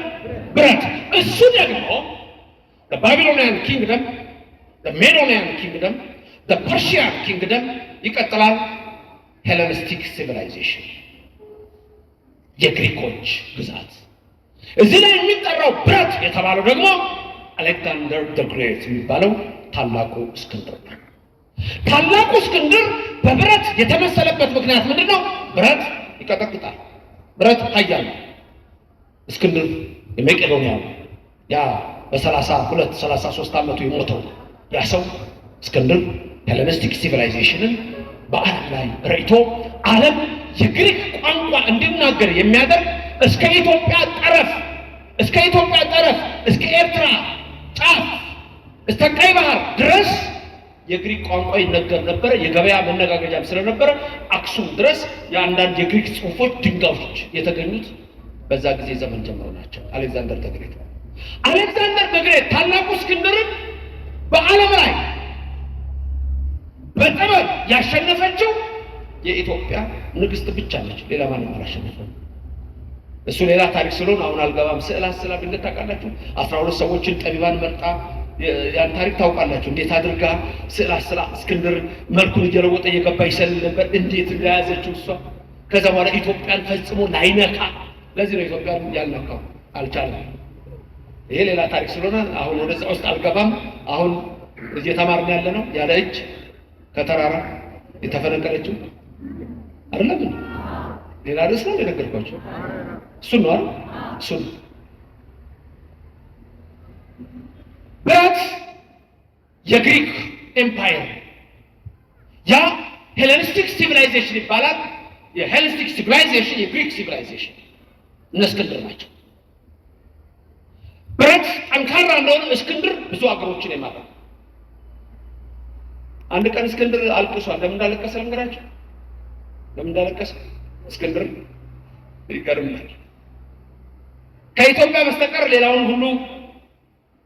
ብረት። እሱ ደግሞ ባቢሎኒያን ኪንግደም፣ ሜዶኒያን ኪንግደም፣ ፐርሺያን ኪንግደም ይቀጥላል። ሄለኒስቲክ ሲቪላይዜሽን የግሪኮች ግዛት። እዚህ ላይ የሚጠራው ብረት የተባለው ደግሞ አሌክሳንደር ዘ ግሬት የሚባለው ታላቁ እስክንድር ነው። ታላቁ እስክንድር በብረት የተመሰለበት ምክንያት ምንድነው? ብረት ይቀጠቅጣል። ብረት ኃያል ነው።
እስክንድር የመቄዶንያው ያ በ32-33 ዓመቱ የሞተው ያ ሰው እስክንድር ሄሌኒስቲክ ሲቪላይዜሽንን በዓለም ላይ ረድቶ ዓለም የግሪክ ቋንቋ እንዲናገር የሚያደርግ እስከ ኢትዮጵያ ጠረፍ እስከ ኤርትራ ጫፍ እስከ ቀይ ባህር ድረስ የግሪክ ቋንቋ ይነገር ነበር። የገበያ መነጋገጃም ስለነበረ አክሱም ድረስ የአንዳንድ የግሪክ ጽሑፎች ድንጋዮች የተገኙት በዛ ጊዜ ዘመን ጀምሮ ናቸው። አሌክዛንደር ተግሬት ታላቁ እስክንድርን በዓለም ላይ በጥበብ ያሸነፈችው የኢትዮጵያ ንግስት ብቻ ነች። ሌላ ማንም አላሸነፈም። እሱ ሌላ ታሪክ ስለሆነ አሁን አልገባም። ስዕላ ብንት ታውቃላችሁ? 12 ሰዎችን ጠቢባን መርጣ ያን ታሪክ ታውቃላችሁ? እንዴት አድርጋ ስዕላ እስክንድር መልኩን እየለወጠ እየገባ ይሰልል ነበር፣ እንዴት እንደያዘችው እሷ። ከዛ በኋላ ኢትዮጵያን ፈጽሞ ላይነካ፣ ለዚህ ነው ኢትዮጵያን ያልነካው፣ አልቻለም። ይሄ ሌላ ታሪክ ስለሆነ አሁን ወደዛ ውስጥ አልገባም። አሁን እየተማርን ያለ ነው ያለ እጅ ከተራራ የተፈነቀለችው አይደለም። ሌላ ርዕስ ነው የነገርኳቸው። እሱን ነው አይደል? እሱን ብረት የግሪክ ኤምፓየር ያ ሄሌኒስቲክ ሲቪላይዜሽን ይባላል። የሄሌኒስቲክ ሲቪላይዜሽን የግሪክ ሲቪላይዜሽን እነ እስክንድር ናቸው። ብረት ጠንካራ እንደሆነ እስክንድር ብዙ ሀገሮችን የማረከ። አንድ ቀን እስክንድር አልቅሷል። ለምን እንዳለቀሰ ልንገራችሁ። ለምን እንዳለቀሰ እስክንድር ይገርማል። ከኢትዮጵያ በስተቀር ሌላውን ሁሉ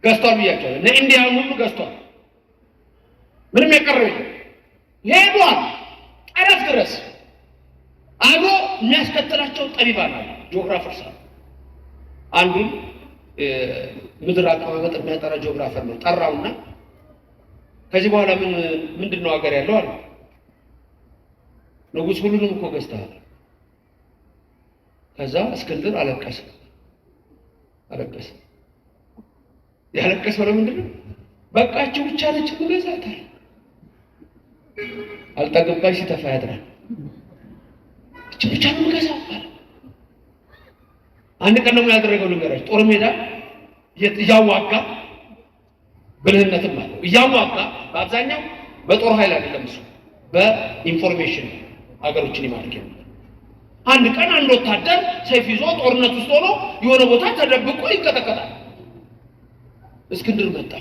ገዝቷል ብያቸዋለሁ። እነ ኢንዲያን ሁሉ ገዝቷል። ምንም የቀረው የለም። ሄዷል ጠረፍ ድረስ። አብሮ የሚያስከትላቸው ጠቢባን አሉ፣ ጂኦግራፈርስ አሉ። አንዱን ምድር አቀማመጥ የሚያጠራ ጂኦግራፈር ነው ጠራውና ከዚህ በኋላ ምንድን ነው ሀገር ያለው አለ። ንጉሥ ሁሉንም እኮ ገዝተሃል። ከዛ እስክንድር አለቀሰ። ያለቀሰው ለምንድን ነው? በቃችሁ ብቻ ነች ገዛታል። አልጠገባይ ሲተፋ ያድራል። እቺ ብቻ ነው ገዛው አለ። አንድ ቀን ነው ያደረገው ልንገራችሁ። ጦር ሜዳ እያዋጋ ብልህነትም አለው። እያዋጋ በአብዛኛው በጦር ኃይል አይደለም፣ እሱ በኢንፎርሜሽን ሀገሮችን ይማርክ ነው። አንድ ቀን አንድ ወታደር ሰይፍ ይዞ ጦርነት ውስጥ ሆኖ የሆነ ቦታ ተደብቆ ይቀጠቀጣል። እስክንድር መጣ፣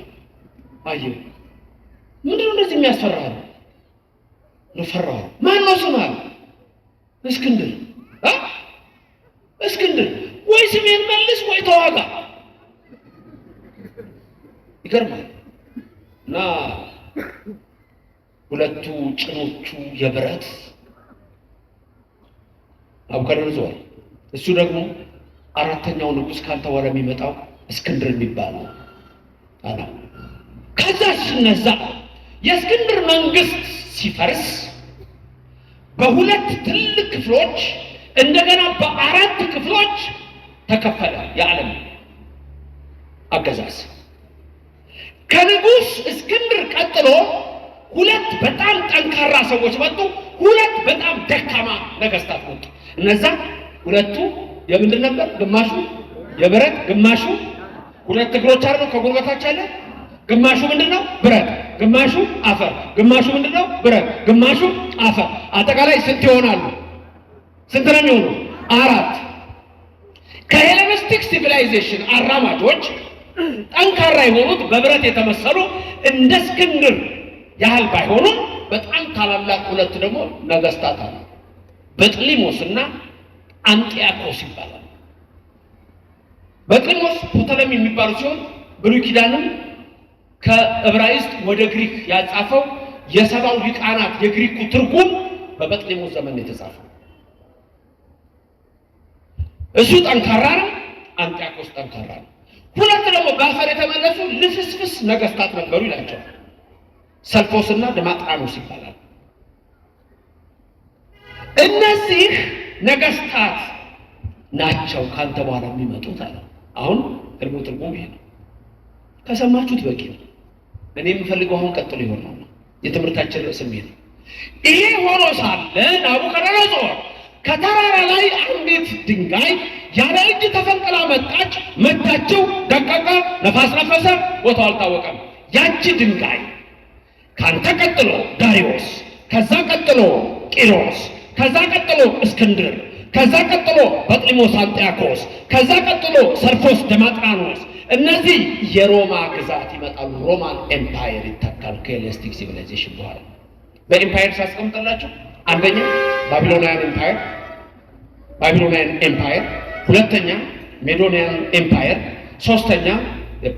አየው። ምንድነው እንደዚህ የሚያስፈራው? ነው ፈራው። ማን ነው ስሙ? እስክንድር። እስክንድር ወይ ስሜን መልስ ወይ ተዋጋ። ይገርማል። እና ሁለቱ ጭኖቹ የብረት ናቡከደነፆር፣ እሱ ደግሞ አራተኛው ንጉሥ ካንተ በኋላ የሚመጣው እስክንድር የሚባለው አላ። ከዛ ሲነዛ የእስክንድር መንግስት ሲፈርስ በሁለት ትልቅ ክፍሎች እንደገና በአራት ክፍሎች ተከፈለ የዓለም አገዛዝ። ከንጉሥ እስክንድር ቀጥሎ ሁለት በጣም ጠንካራ ሰዎች መጡ፣ ሁለት በጣም ደካማ ነገስታት መጡ። እነዛ ሁለቱ የምንድን ነበር? ግማሹ የብረት ግማሹ ሁለት እግሮች አሉ ከጉልበታች አለ። ግማሹ ምንድነው? ብረት፣ ግማሹ አፈር፣ ግማሹ ምንድነው? ብረት፣ ግማሹ አፈር። አጠቃላይ ስንት ይሆናሉ? ስንት ነው የሚሆኑ? አራት። ከሄሌኒስቲክ ሲቪላይዜሽን አራማጆች ጠንካራ የሆኑት በብረት የተመሰሉ እንደ እስክንድር ያህል ባይሆኑም በጣም ታላላቅ ሁለት ደግሞ ነገስታት አሉ። በጥሊሞስ እና አንጢያኮስ ይባላል። በጥሊሞስ ፕቶሌሚ የሚባሉ ሲሆን ብሉይ ኪዳንም ከዕብራይስጥ ወደ ግሪክ ያጻፈው የሰባው ሊቃናት የግሪኩ ትርጉም በበጥሊሞስ ዘመን የተጻፈው። እሱ ጠንካራ ነው፣ አንጢያኮስ ጠንካራ ነው። ሁለት ደግሞ በአፈር የተመለሱ ልፍስፍስ ነገስታት ነበሩ ይላቸዋል። ሰልፎስና ደማጥራኖስ ይባላል። እነዚህ ነገስታት ናቸው ካንተ በኋላ የሚመጡት አለ። አሁን ህልሙ ትርጉም ይሄ ነው። ከሰማችሁት በቂ ነው። እኔ የምፈልገው አሁን ቀጥሎ ይሆናል ነው የትምህርታችን ርዕስ ነው። ይሄ ሆኖ ሳለ ናቡከደነፆር ከተራራ ላይ አንዲት ድንጋይ ያለ እጅ ተፈንቅላ መጣች። መታቸው፣ ደቀቀ፣ ነፋስ ነፈሰ፣ ቦታው አልታወቀም። ያቺ ድንጋይ ካንተ ቀጥሎ ዳሪዮስ፣ ከዛ ቀጥሎ ቂሮስ፣ ከዛ ቀጥሎ እስክንድር፣ ከዛ ቀጥሎ በጥሊሞስ አንጢያኮስ፣ ከዛ ቀጥሎ ሰርፎስ ደማጥራኖስ፣ እነዚህ የሮማ ግዛት ይመጣሉ። ሮማን ኤምፓየር ይተካል ከሄሌኒስቲክ ሲቪላይዜሽን በኋላ። በኤምፓየር ሳስቀምጥላችሁ አንደኛ ባቢሎናውያን ኤምፓየር፣ ሁለተኛ ሜዶኒያን ኤምፓየር፣ ሶስተኛ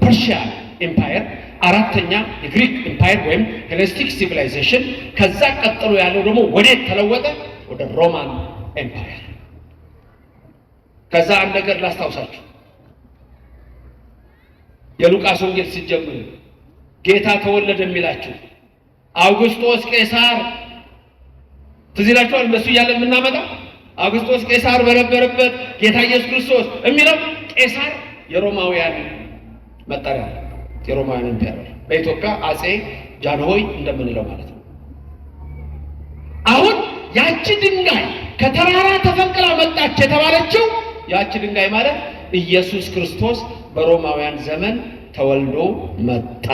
ፐርሺያን ኤምፓየር፣ አራተኛ የግሪክ ኤምፓየር ወይም ሄሌኒስቲክ ሲቪላይዜሽን። ከዛ ቀጥሎ ያለው ደግሞ ወዴት ተለወጠ? ወደ ሮማን ኤምፓየር። ከዛ አንድ ነገር ላስታውሳችሁ። የሉቃስ ወንጌል ሲጀምር ጌታ ተወለደ የሚላችሁ አውግስጦስ ቄሳር ትዝ ይላችኋል። እነሱ እያለ የምናመጣው አውግስጦስ ቄሳር በነበረበት ጌታ ኢየሱስ ክርስቶስ የሚለው ቄሳር የሮማውያን መጠሪያ፣ የሮማውያን ኢምፔረር፣ በኢትዮጵያ አጼ ጃንሆይ እንደምንለው ማለት ነው። አሁን ያቺ ድንጋይ ከተራራ ተፈንቅላ መጣች የተባለችው ያቺ ድንጋይ ማለት ኢየሱስ ክርስቶስ በሮማውያን ዘመን ተወልዶ መጣ።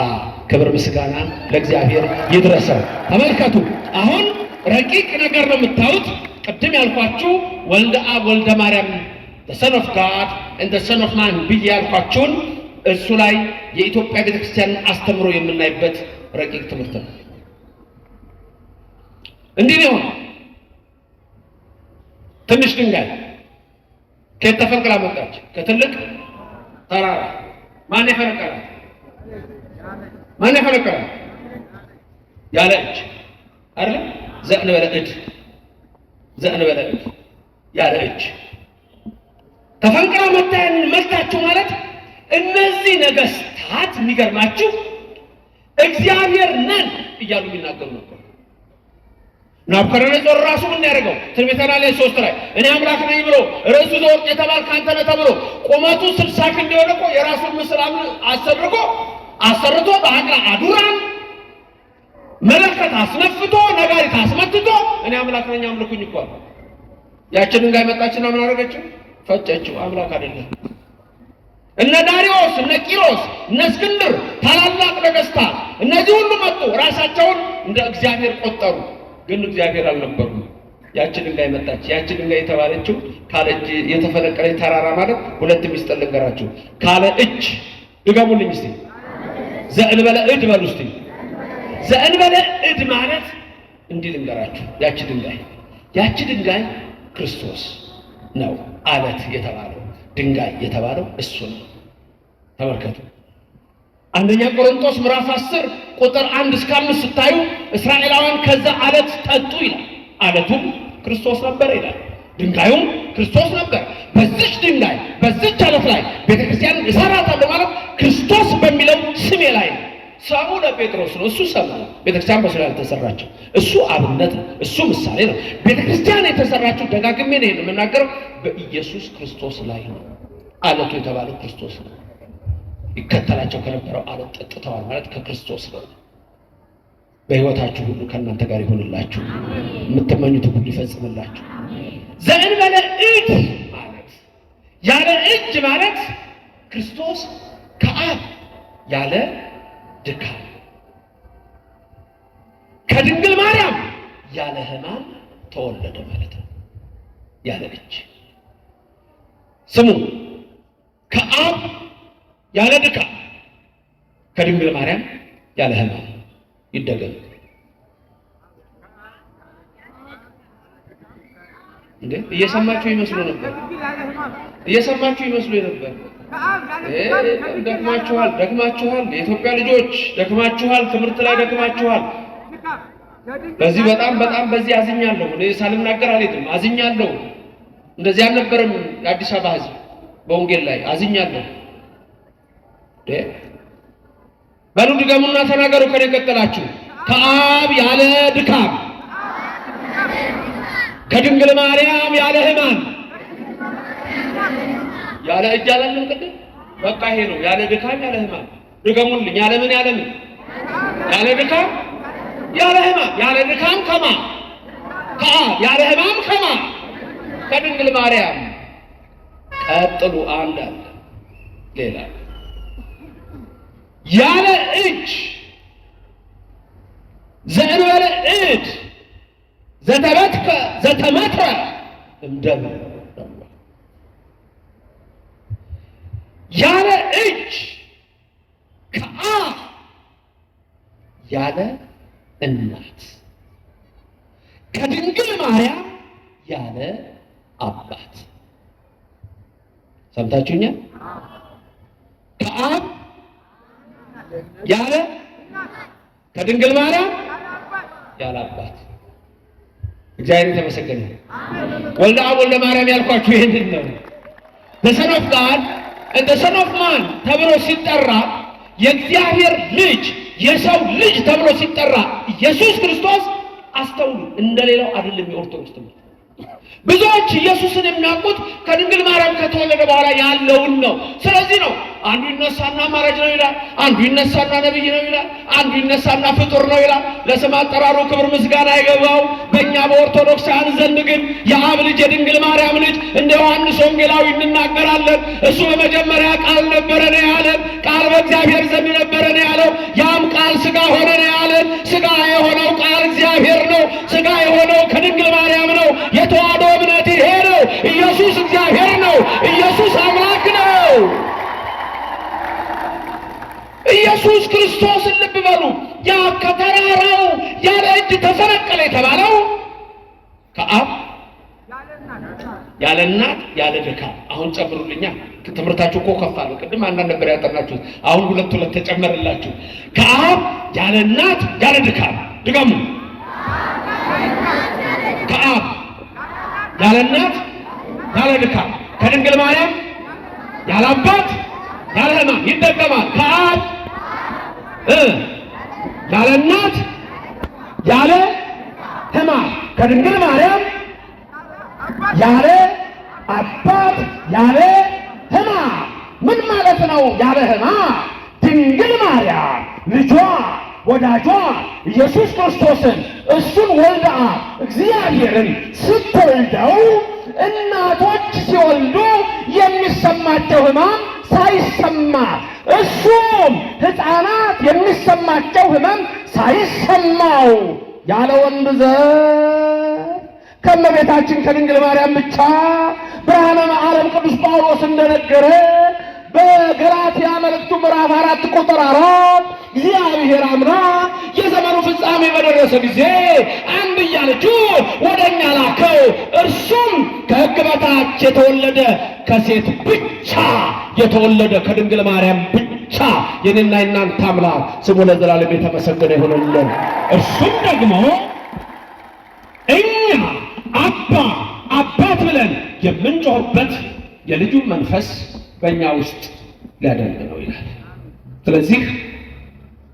ክብር ምስጋና ለእግዚአብሔር ይድረሰው። ተመልከቱ፣ አሁን ረቂቅ ነገር ነው የምታዩት። ቅድም ያልኳችሁ ወልደ አብ ወልደ ማርያም the son of God and the son of man ብዬ ያልኳችሁን እሱ ላይ የኢትዮጵያ ቤተክርስቲያን አስተምሮ የምናይበት ረቂቅ ትምህርት ነው። እንዲህ ነው። ትንሽ ድንጋይ ከየት ተፈንቅላ መጣች? ከትልቅ ተራራ። ማን የፈነቀላት? ያለ እጅ አይደል? ዘእንበለ እድ ያለ እጅ ተፈንቅላ መጣችሁ ማለት እነዚህ ነገስታት የሚገርማችሁ እግዚአብሔር ነን እያሉ የሚናገሩ ነበር። ናቡከደነፆር ራሱ ምን ያደርገው? ትንቢተ ዳንኤል 3 ላይ እኔ አምላክ ነኝ ብሎ ርዕሱ ዘወርቅ የተባልክ አንተ ነህ ተብሎ ቁመቱ 60 ክንድ የሆነ እኮ የራሱን ምስል አሰርቶ በአቅራ አዱራን መለከት አስነፍቶ ነጋሪት አስመትቶ እኔ አምላክ ነኝ አምልኩኝ እኮ አለ። ያችን ድንጋይ መጣችና ምን አደረገችው? ፈጨችው። አምላክ አይደለም። እነ ዳሪዮስ፣ እነ ቂሮስ፣ እነ እስክንድር ታላላቅ ነገስታት እነዚህ ሁሉ መጡ። ራሳቸውን እንደ እግዚአብሔር ቆጠሩ፣ ግን እግዚአብሔር አልነበሩም። ያቺ ድንጋይ መጣች። ያቺ ድንጋይ የተባለችው ካለ እጅ የተፈነቀለ ተራራ ማለት ሁለት ሚስጥር ልንገራችሁ። ካለ እጅ ድገሙልኝ እስቲ። ዘእንበለ እድ በሉ እስቲ። ዘእንበለ እድ ማለት እንዲህ ልንገራችሁ። ያቺ ድንጋይ ክርስቶስ ነው። አለት የተባለው ድንጋይ የተባለው እሱ ነው። ተመልከቱ። አንደኛ ቆሮንቶስ ምዕራፍ 10 ቁጥር 1 እስከ 5 ስታዩ እስራኤላውያን ከዛ አለት ጠጡ ይላል። አለቱም ክርስቶስ ነበር ይላል። ድንጋዩም ክርስቶስ ነበር። በዚች ድንጋይ በዚች አለት ላይ ቤተክርስቲያን እሰራታለሁ ማለት ክርስቶስ በሚለው ስሜ ላይ ነው። ስሙ ለጴጥሮስ ነው። እሱ ሰሙ ነው። ቤተክርስቲያን በሱ ላይ አልተሰራችም። እሱ አብነት ነው። እሱ ምሳሌ ነው። ቤተክርስቲያን የተሰራችው ደጋግሜ ነው የምናገረው በኢየሱስ ክርስቶስ ላይ ነው። አለቱ የተባለው ክርስቶስ ነው። ይከተላቸው ከነበረው አለት ጠጥተዋል ማለት ከክርስቶስ ነው። በሕይወታችሁ ሁሉ ከእናንተ ጋር ይሁንላችሁ። የምትመኙት ሁሉ ይፈጽምላችሁ። ዘእንበለ እድ ማለት ያለ እጅ ማለት ክርስቶስ ከአብ ያለ ድካም ከድንግል ማርያም ያለ ሕማም ተወለደ ማለት ነው። ያለ እጅ ስሙ ከአብ ያለ ድካም ከድንግል ማርያም ያለ ሕማም ይደገም። እንዴ እየሰማችሁ ይመስሉ ነበር። ደክማችኋል። የኢትዮጵያ ልጆች ደክማችኋል። ትምህርት ላይ ደክማችኋል። በዚህ በጣም በዚህ አዝኛለሁ። እኔ ሳልናገር አልሄድም። አዝኛለሁ። እንደዚህ አልነበረም የአዲስ አበባ ሕዝብ በወንጌል ላይ አዝኛለሁ። በሉ ድገሙና ተናገሩ። ከኔ ቀጠላችሁ። ከአብ ያለ ድካም ከድንግል ማርያም ያለ ሕማም ያለ እጅ አላለም ቅድም። በቃ ይሄ ነው ያለ ድካም ያለ ሕማም። ድገሙልኝ። ያለ ምን ያለ ድካም ያለ ሕማም። ያለ ድካም ከማ ከአብ ያለ ሕማም ከማ ከድንግል ማርያም ቀጥሉ። አንድ አለ ሌላ ያለ እጅ ዘእንበለ እድ ዘተበትከ ዘተመትረ እምደም ያለ እጅ ከአብ ያለ እናት ከድንግል ማርያም ያለ አባት። ሰምታችሁኛል? ከአብ ያለ ከድንግል ማርያም ያለ አባት። እግዚአብሔር የተመሰገነ። ወልደ አብ ወልደ ማርያም ያልኳችሁ ይሄንን ነው። በሰን ኦፍ ጋድ እንደ ሰን ኦፍ ማን ተብሎ ሲጠራ የእግዚአብሔር ልጅ የሰው ልጅ ተብሎ ሲጠራ ኢየሱስ ክርስቶስ አስተውሉ፣ እንደሌላው አይደለም። የኦርቶዶክስ ትምህርት ብዙዎች ኢየሱስን የሚያውቁት ከድንግል ማርያም ከተወለደ በኋላ ያለውን ነው። ስለዚህ ነው አንዱ ይነሳና አማላጅ ነው ይላል፣ አንዱ ይነሳና ነብይ ነው ይላል፣ አንዱ ይነሳና ፍጡር ነው ይላል። ለስም አጠራሩ ክብር ምስጋና ይገባው። በእኛ በኦርቶዶክሳውያን ዘንድ ግን የአብ ልጅ የድንግል ማርያም ልጅ እንደ ዮሐንስ ወንጌላዊ እንናገራለን። እሱ በመጀመሪያ ቃል ነበረ ነው ያለን። ቃል በእግዚአብሔር ዘንድ ነበረ ነው ያለው። ያም ቃል ሥጋ ሆነ ነው ያለን። ሥጋ የሆነው ቃል እግዚአብሔር ነው። ሥጋ የሆነው ከድንግል ማርያም ነው። የተዋህዶ እምነት ይሄ ነው። ኢየሱስ እግዚአብሔር ነው። ኢየሱስ አምላክ ነው። ኢየሱስ ክርስቶስን ልብ በሉ። ያ ከተራራው ያለ እጅ ተፈነቀለ የተባለው ከአብ ያለ እናት ያለ ድካም። አሁን ጨምሩልኛ። ትምህርታችሁ እኮ ከፍ አለ። ቅድም አንዳንድ ነበር ያጠናችሁት፣ አሁን ሁለት ተጨመረላችሁ። ከአብ ያለ እናት ያለ ድካም። ድገሙ። ከአብ ያለ እናት ያለ ድካም፣ ከድንግል ማርያም ያለ አባት ያለ ሕማም። ይደገማል። ከአብ ያለ እናት ያለ ሕማም፣ ከድንግል ማርያም ያለ አባት ያለ ሕማም። ምን ማለት ነው? ያለ ሕማም ድንግል ማርያም ልጇ ወዳጇ ኢየሱስ ክርስቶስን እሱን ወልዳ እግዚአብሔርን ስትወልደው እናቶች ሲወልዱ የሚሰማቸው ሕማም ሳይሰማ እሱም ሕፃናት የሚሰማቸው ሕመም ሳይሰማው ያለ ወንድ ዘር ከእመቤታችን ከድንግል ማርያም ብቻ ብርሃነ ዓለም ቅዱስ ጳውሎስ እንደነገረ በገላትያ መልእክቱ ምዕራፍ 4 ቁጥር 4 እግዚአብሔር አምላክ የዘመኑ ፍጻሜ በደረሰ ጊዜ አንድያ ልጁን ወደኛ ላከው። እርሱም ከሕግ በታች የተወለደ ከሴት ብቻ የተወለደ ከድንግል ማርያም ብቻ የኔና የናንተ አምላክ ስሙ ለዘላለም የተመሰገነ ይሁንልን። እርሱም ደግሞ እኛ አባት ብለን የምንጮህበት የልጁን መንፈስ በእኛ ውስጥ ሊያደርግ ነው ይላል። ስለዚህ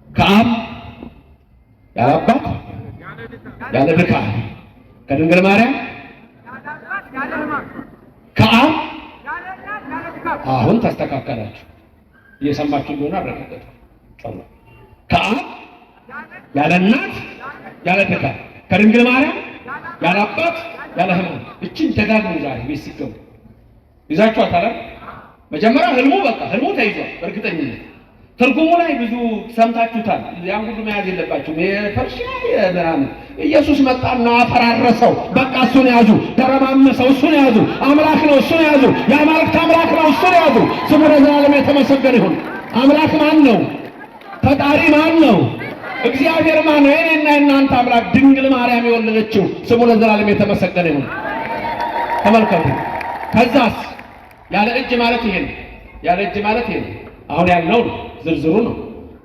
ከአብ ያለ አባት ያለ ድካም፣ ከድንግል ማርያም ከአብ አሁን ተስተካከላችሁ። እየሰማችሁ እንደሆነ አረጋገጥኩ። ከአብ ያለ እናት ያለ ድካም፣ ከድንግል ማርያም ያለ አባት ያለ ሕማም። እችን ደጋግሙ ዛሬ ቤት ሲገቡ ይዛችኋታል። መጀመሪያ ህልሙ በቃ ህልሙ ተይዟል። በእርግጠኝነት ትርጉሙ ላይ ብዙ ሰምታችሁታል። ያን ሁሉ መያዝ የለባችሁም። የፐርሺያ የምናምን ኢየሱስ መጣና አፈራረሰው። በቃ እሱን ያዙ። ተረማመሰው። እሱን ያዙ። አምላክ ነው፣ እሱን ያዙ። የአማልክት አምላክ ነው፣ እሱን ያዙ። ስሙ ለዘላለም የተመሰገነ ይሁን። አምላክ ማን ነው? ፈጣሪ ማን ነው? እግዚአብሔር ማን ነው? የኔና የናንተ አምላክ ድንግል ማርያም የወለደችው ስሙ ለዘላለም የተመሰገነ ይሁን። ተመልከቱ። ከዛስ ያለ እጅ ማለት ይሄ ነው። ያለ እጅ ማለት ይሄ ነው። አሁን ያለው ዝርዝሩ ነው።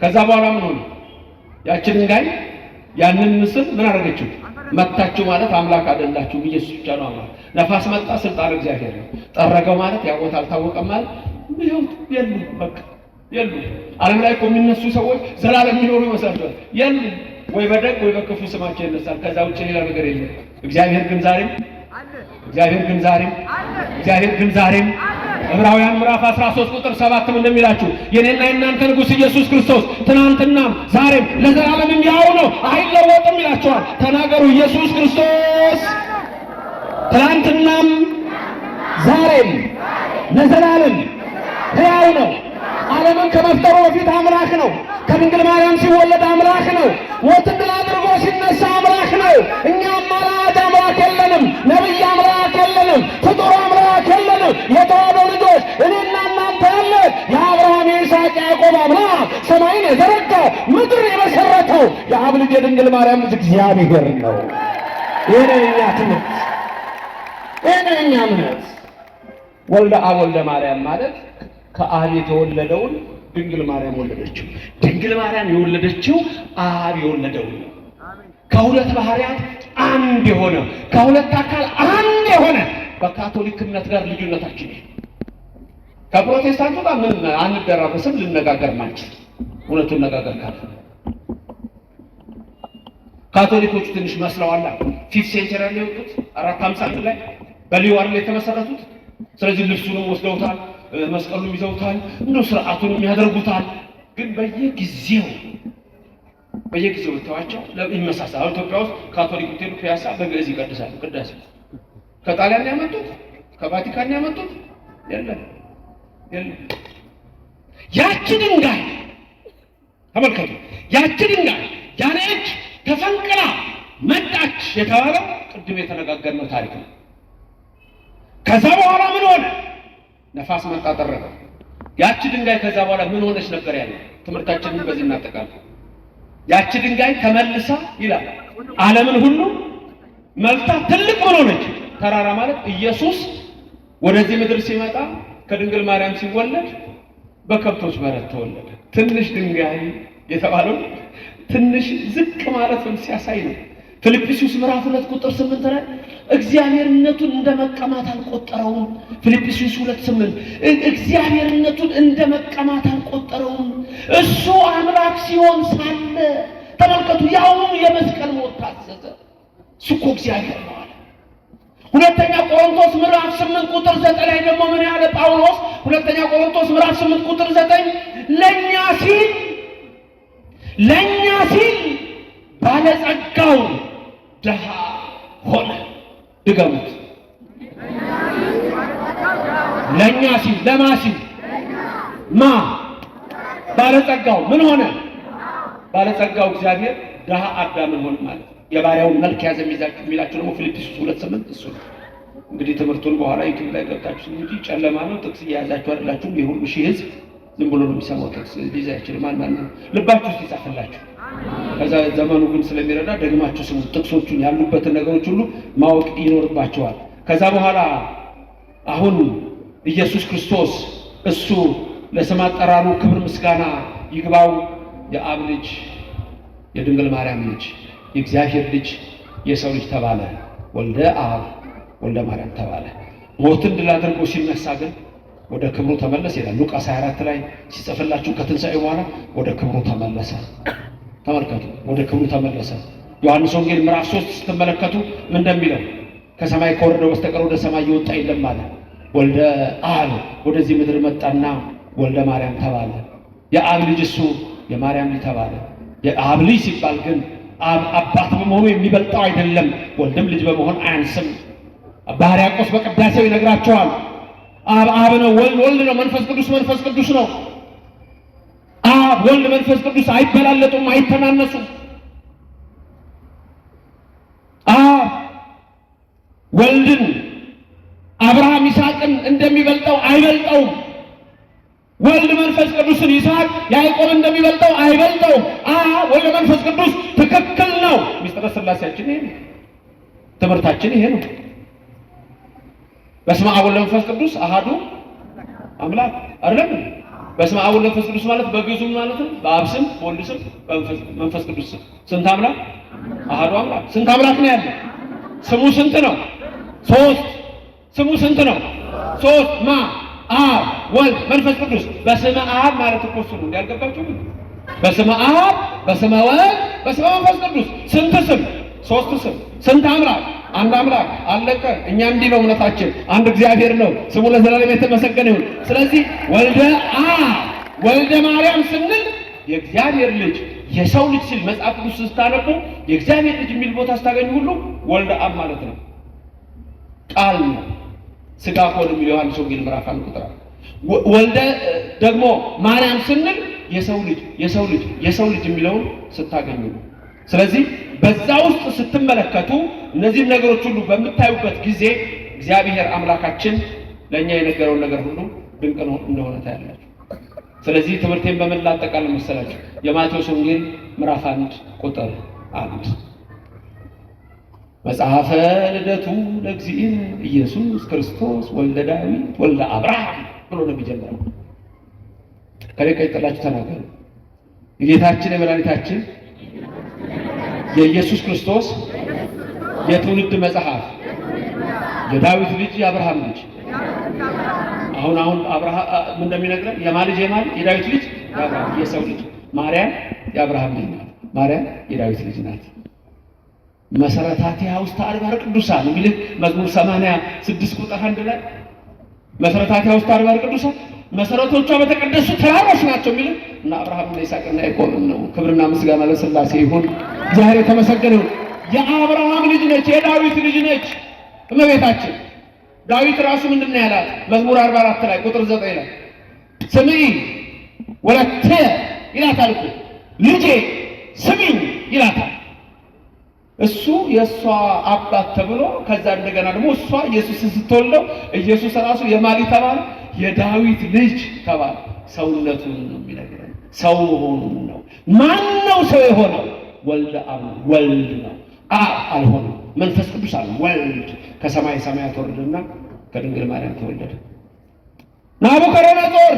ከዛ በኋላ ምን ሆነ? ያችን ድንጋይ ያንን ምስል ምን አደረገችው? መታችሁ ማለት አምላክ አይደላችሁ፣ ኢየሱስ ብቻ ነው አምላክ። ነፋስ መጣ፣ ስልጣን እግዚአብሔር ነው። ጠረገው ማለት ያ ቦታ አልታወቀም ማለት ይኸው የሉ በቃ የሉ። ዓለም ላይ እኮ የሚነሱ ሰዎች ዘላለም የሚኖሩ ይመስላችኋል? የሉ። ወይ በደግ ወይ በክፉ ስማቸው ይነሳል። ከዛ ውጭ ሌላ ነገር የለም። እግዚአብሔር ግን ዛሬም ዕብራውያን ምዕራፍ 13 ቁጥር 7 እንደሚላችሁ የኔና የናንተ ንጉሥ ኢየሱስ ክርስቶስ ትናንትናም ዛሬም ለዘላለምም ያው ነው፣ አይለወጥም ይላችኋል። ተናገሩ። ኢየሱስ ክርስቶስ ትናንትናም ዛሬም ለዘላለም ሕያው ነው። ዓለምን ከመፍጠሩ በፊት አምላክ ነው። ከድንግል ማርያም ሲወለድ አምላክ ነው። ሞትን ድል አድርጎ ሲነሳ አምላክ ነው። እኛ አማላጅ አምላክ የለንም፣ ነቢይ አምላክ የለንም፣ ፍጡር አምላክ የለንም። የተዋሕዶ ልጆች እኔና እናንተ ያለን የአብርሃም የይስሐቅ ያዕቆብ አምላክ ሰማይን የዘረጋው ምድር የመሰረተው የአብ ልጅ የድንግል ማርያም ልጅ እግዚአብሔር ነው። ይህ ነው የእኛ ትምህርት፣ ይህ ነው የእኛ እምነት። ወልደ አብ ወልደ ማርያም ማለት ከአብ የተወለደውን ድንግል ማርያም ወለደችው። ድንግል ማርያም የወለደችው አብ የወለደውን ነው። ከሁለት ባህሪያት አንድ የሆነ ከሁለት አካል አንድ የሆነ በካቶሊክ እምነት ጋር ልዩነታችን ይሄ። ከፕሮቴስታንቱ ጋር ምን አንደራረስም፣ ልነጋገር ማንችል እውነቱን ነጋገር ካለ ካቶሊኮቹ ትንሽ መስለዋል። 5th ሴንቸሪ ላይ የወጡት 451 ላይ በሊዮ አይደል የተመሰረቱት። ስለዚህ ልብሱንም ወስደውታል፣ መስቀሉን ይዘውታል፣ እንደው ስርዓቱንም ያደርጉታል። ግን በየጊዜው ተዋቸው ለሚመሳሰል ኢትዮጵያ ውስጥ ካቶሊክ ሆቴል ፒያሳ በግዕዝ ይቀድሳሉ። ቅዳሴ ከጣሊያን ያመጡት ከቫቲካን ያመጡት የለም። ያቺ ድንጋይ ተመልከቱ፣ ያቺ ድንጋይ ያኔች ተፈንቅላ መጣች የተባለው ቅድም የተነጋገርነው ታሪክ ነው። ከዛ በኋላ ምን ሆነ? ነፋስ መጣ ጠረገ። ያቺ ድንጋይ ከዛ በኋላ ምን ሆነች ነበር ያለው? ትምህርታችንን በዚህ እናጠቃለን። ያቺ ድንጋይ ተመልሳ ይላል ዓለምን ሁሉ መልታ ትልቅ ምን ሆነች? ተራራ ማለት ኢየሱስ ወደዚህ ምድር ሲመጣ ከድንግል ማርያም ሲወለድ በከብቶች በረት ተወለደ። ትንሽ ድንጋይ የተባለው ትንሽ ዝቅ ማለትን ሲያሳይ ነው። ፊልጵስዩስ ምዕራፍ 2 ቁጥር 8 ላይ እግዚአብሔርነቱን እንደመቀማት አልቆጠረውም። ፊልጵስዩስ 2:8 እግዚአብሔርነቱን እንደመቀማት አልቆጠረውም። እሱ አምላክ ሲሆን ሳለ ተመልከቱ፣ ያውም የመስቀል ሞት ታዘዘ። እሱ እኮ እግዚአብሔር ነው አለ። ሁለተኛ ቆሮንቶስ ምዕራፍ 8 ቁጥር 9 ላይ ደግሞ ምን ያለ ጳውሎስ? ሁለተኛ ቆሮንቶስ ምዕራፍ 8 ቁጥር 9 ለኛ ሲል ባለጸጋው ድሃ ሆነ። ድገሙት። ለኛ ሲል ለማ ሲል ማ ባለጸጋው ምን ሆነ? ባለጸጋው እግዚአብሔር ድሃ አዳምን ሆነ ማለት የባሪያውን መልክ ያዘ የሚላቸው ደግሞ ፊልጵስዩስ 2:8 እሱ ነው። እንግዲህ ትምህርቱን በኋላ ዩቲዩብ ላይ ገብታችሁ እንጂ ጨለማ ነው ጥቅስ እየያዛችሁ አይደላችሁም። የሁሉ ሺህ ህዝብ ዝም ብሎ ነው የሚሰማው ጥቅስ ሊይዝ አይችልም። ማን ልባችሁ ውስጥ ይጻፍላችሁ። ከዛ ዘመኑ ግን ስለሚረዳ ደግማችሁ ስሙ። ጥቅሶቹን ያሉበትን ነገሮች ሁሉ ማወቅ ይኖርባቸዋል። ከዛ በኋላ አሁን ኢየሱስ ክርስቶስ እሱ ለስም አጠራሩ ክብር ምስጋና ይግባው የአብ ልጅ የድንግል ማርያም ልጅ የእግዚአብሔር ልጅ የሰው ልጅ ተባለ። ወልደ አብ ወልደ ማርያም ተባለ። ሞትን ድል አድርጎ ሲነሳ ግን ወደ ክብሩ ተመለሰ ይላል ሉቃስ 24 ላይ ሲጽፍላችሁ ከትንሣኤው በኋላ ወደ ክብሩ ተመለሰ። ተመልከቱ፣ ወደ ክብሩ ተመለሰ። ዮሐንስ ወንጌል ምዕራፍ 3 ስትመለከቱ ምን እንደሚለው ከሰማይ ከወረደው በስተቀር ወደ ሰማይ የወጣ የለም አለ። ወልደ አብ ወደዚህ ምድር መጣና ወልደ ማርያም ተባለ። የአብ ልጅ እሱ የማርያም ልጅ ተባለ። የአብ ልጅ ሲባል ግን አብ አባት በመሆኑ የሚበልጠው አይደለም፣ ወልድም ልጅ በመሆን አያንስም። ሕርያቆስ በቅዳሴው ይነግራቸዋል። አብ አብ ነው፣ ወልድ ወልድ ነው፣ መንፈስ ቅዱስ መንፈስ ቅዱስ ነው። አብ ወልድ መንፈስ ቅዱስ አይበላለጡም፣ አይተናነሱም። አብ ወልድን አብርሃም ይስሐቅን እንደሚበልጠው አይበልጠውም። ወልድ መንፈስ ቅዱስን ይስሐቅ ያዕቆብ እንደሚበልጠው አይበልጠውም። አብ ወልድ መንፈስ ቅዱስ ትክክል ነው። ሚስጥረ ሥላሴያችን ይሄ ነው። ትምህርታችን ይሄ ነው። በስመ አብ ወወልድ ወመንፈስ ቅዱስ አሐዱ አምላክ አይደለም። በስመ አብ ወወልድ ወመንፈስ ቅዱስ ማለት በግዕዙ ማለት ነው። በአብ ስም በወልድ ስም በመንፈስ ቅዱስ ስም ስንት አምላክ? አሐዱ አምላክ። ስንት አምላክ ነው ያለው? ስሙ ስንት ነው? 3። ስሙ ስንት ነው? 3 ማ አብ ወልድ መንፈስ ቅዱስ። በስመ አብ ማለት እኮ እሱ ነው። እንዲያልገባችሁ በስመ አብ በስመ ወልድ በስመ መንፈስ ቅዱስ ስንት ስም? 3 ስም። ስንት አምላክ? አንድ አምላክ። አለቀ። እኛ እንዲህ ነው እምነታችን። አንድ እግዚአብሔር ነው፣ ስሙ ለዘላለም የተመሰገነ ይሁን። ስለዚህ ወልደ አብ ወልደ ማርያም ስንል የእግዚአብሔር ልጅ የሰው ልጅ ሲል መጽሐፍ ቅዱስ ስታነቡ የእግዚአብሔር ልጅ የሚል ቦታ ስታገኙ ሁሉ ወልደ አብ ማለት ነው። ቃል ነው። ሥጋ ሆነ የሚለው ዮሐንስ ወንጌል ምዕራፍ 1 ቁጥር ወልደ ደግሞ ማርያም ስንል የሰው ልጅ የሚለውን ስታገኙ ነው። ስለዚህ በዛ ውስጥ ስትመለከቱ እነዚህን ነገሮች ሁሉ በምታዩበት ጊዜ እግዚአብሔር አምላካችን ለእኛ የነገረውን ነገር ሁሉ ድንቅ ነው እንደሆነ ታያላችሁ። ስለዚህ ትምህርቴን በምን ላጠቃልል መሰላችሁ? የማቴዎስ ወንጌል ምዕራፍ 1 ቁጥር 1 መጽሐፈ ልደቱ ለእግዚእነ ኢየሱስ ክርስቶስ ወልደ ዳዊት ወልደ አብርሃም ብሎ ነው የሚጀምረው። ከደቀ ይጥላችሁ ተናገሩ። የጌታችን የመድኃኒታችን የኢየሱስ ክርስቶስ የትውልድ መጽሐፍ የዳዊት ልጅ የአብርሃም ልጅ አሁን አብርሃም ምን እንደሚነግረን የዳዊት ልጅ የአብርሃም የሰው ልጅ ማርያም የአብርሃም ልጅ ናት። ማርያም የዳዊት ልጅ ናት። መሰረታቲሃ ውስተ አድባረ ቅዱሳን የሚል መዝሙር 86 ቁጥር 1 ላይ መሰረታቲሃ ውስተ አድባረ ቅዱሳን መሰረቶቿ በተቀደሱ ተራሮች ናቸው የሚል እና አብርሃምና ይስሐቅና ያዕቆብን ነው። ክብርና ምስጋና ለሥላሴ ይሁን። እግዚአብሔር የተመሰገነ ይሁን። የአብርሃም ልጅ ነች፣ የዳዊት ልጅ ነች እመቤታችን። ዳዊት ራሱ ምንድን ነው ያላት? መዝሙር 44 ላይ ቁጥር 9 ላይ ስምዒ ወለተ ይላታል እኮ ልጄ ስሚኝ ይላታል። እሱ የእሷ አባት ተብሎ ከዛ እንደገና ደግሞ እሷ ኢየሱስን ስትወልደው ኢየሱስ ራሱ የማሊ ተባለ፣ የዳዊት ልጅ ተባለ። ሰውነቱን ነው የሚነግረን፣ ሰው መሆኑን ነው። ማን ነው ሰው የሆነው? ወልደ አብ ወልድ ነው። አብ አልሆነም፣ መንፈስ ቅዱስ አለ። ወልድ ከሰማይ ሰማያት ወረደና ከድንግል ማርያም ተወለደ። ናቡከደነፆር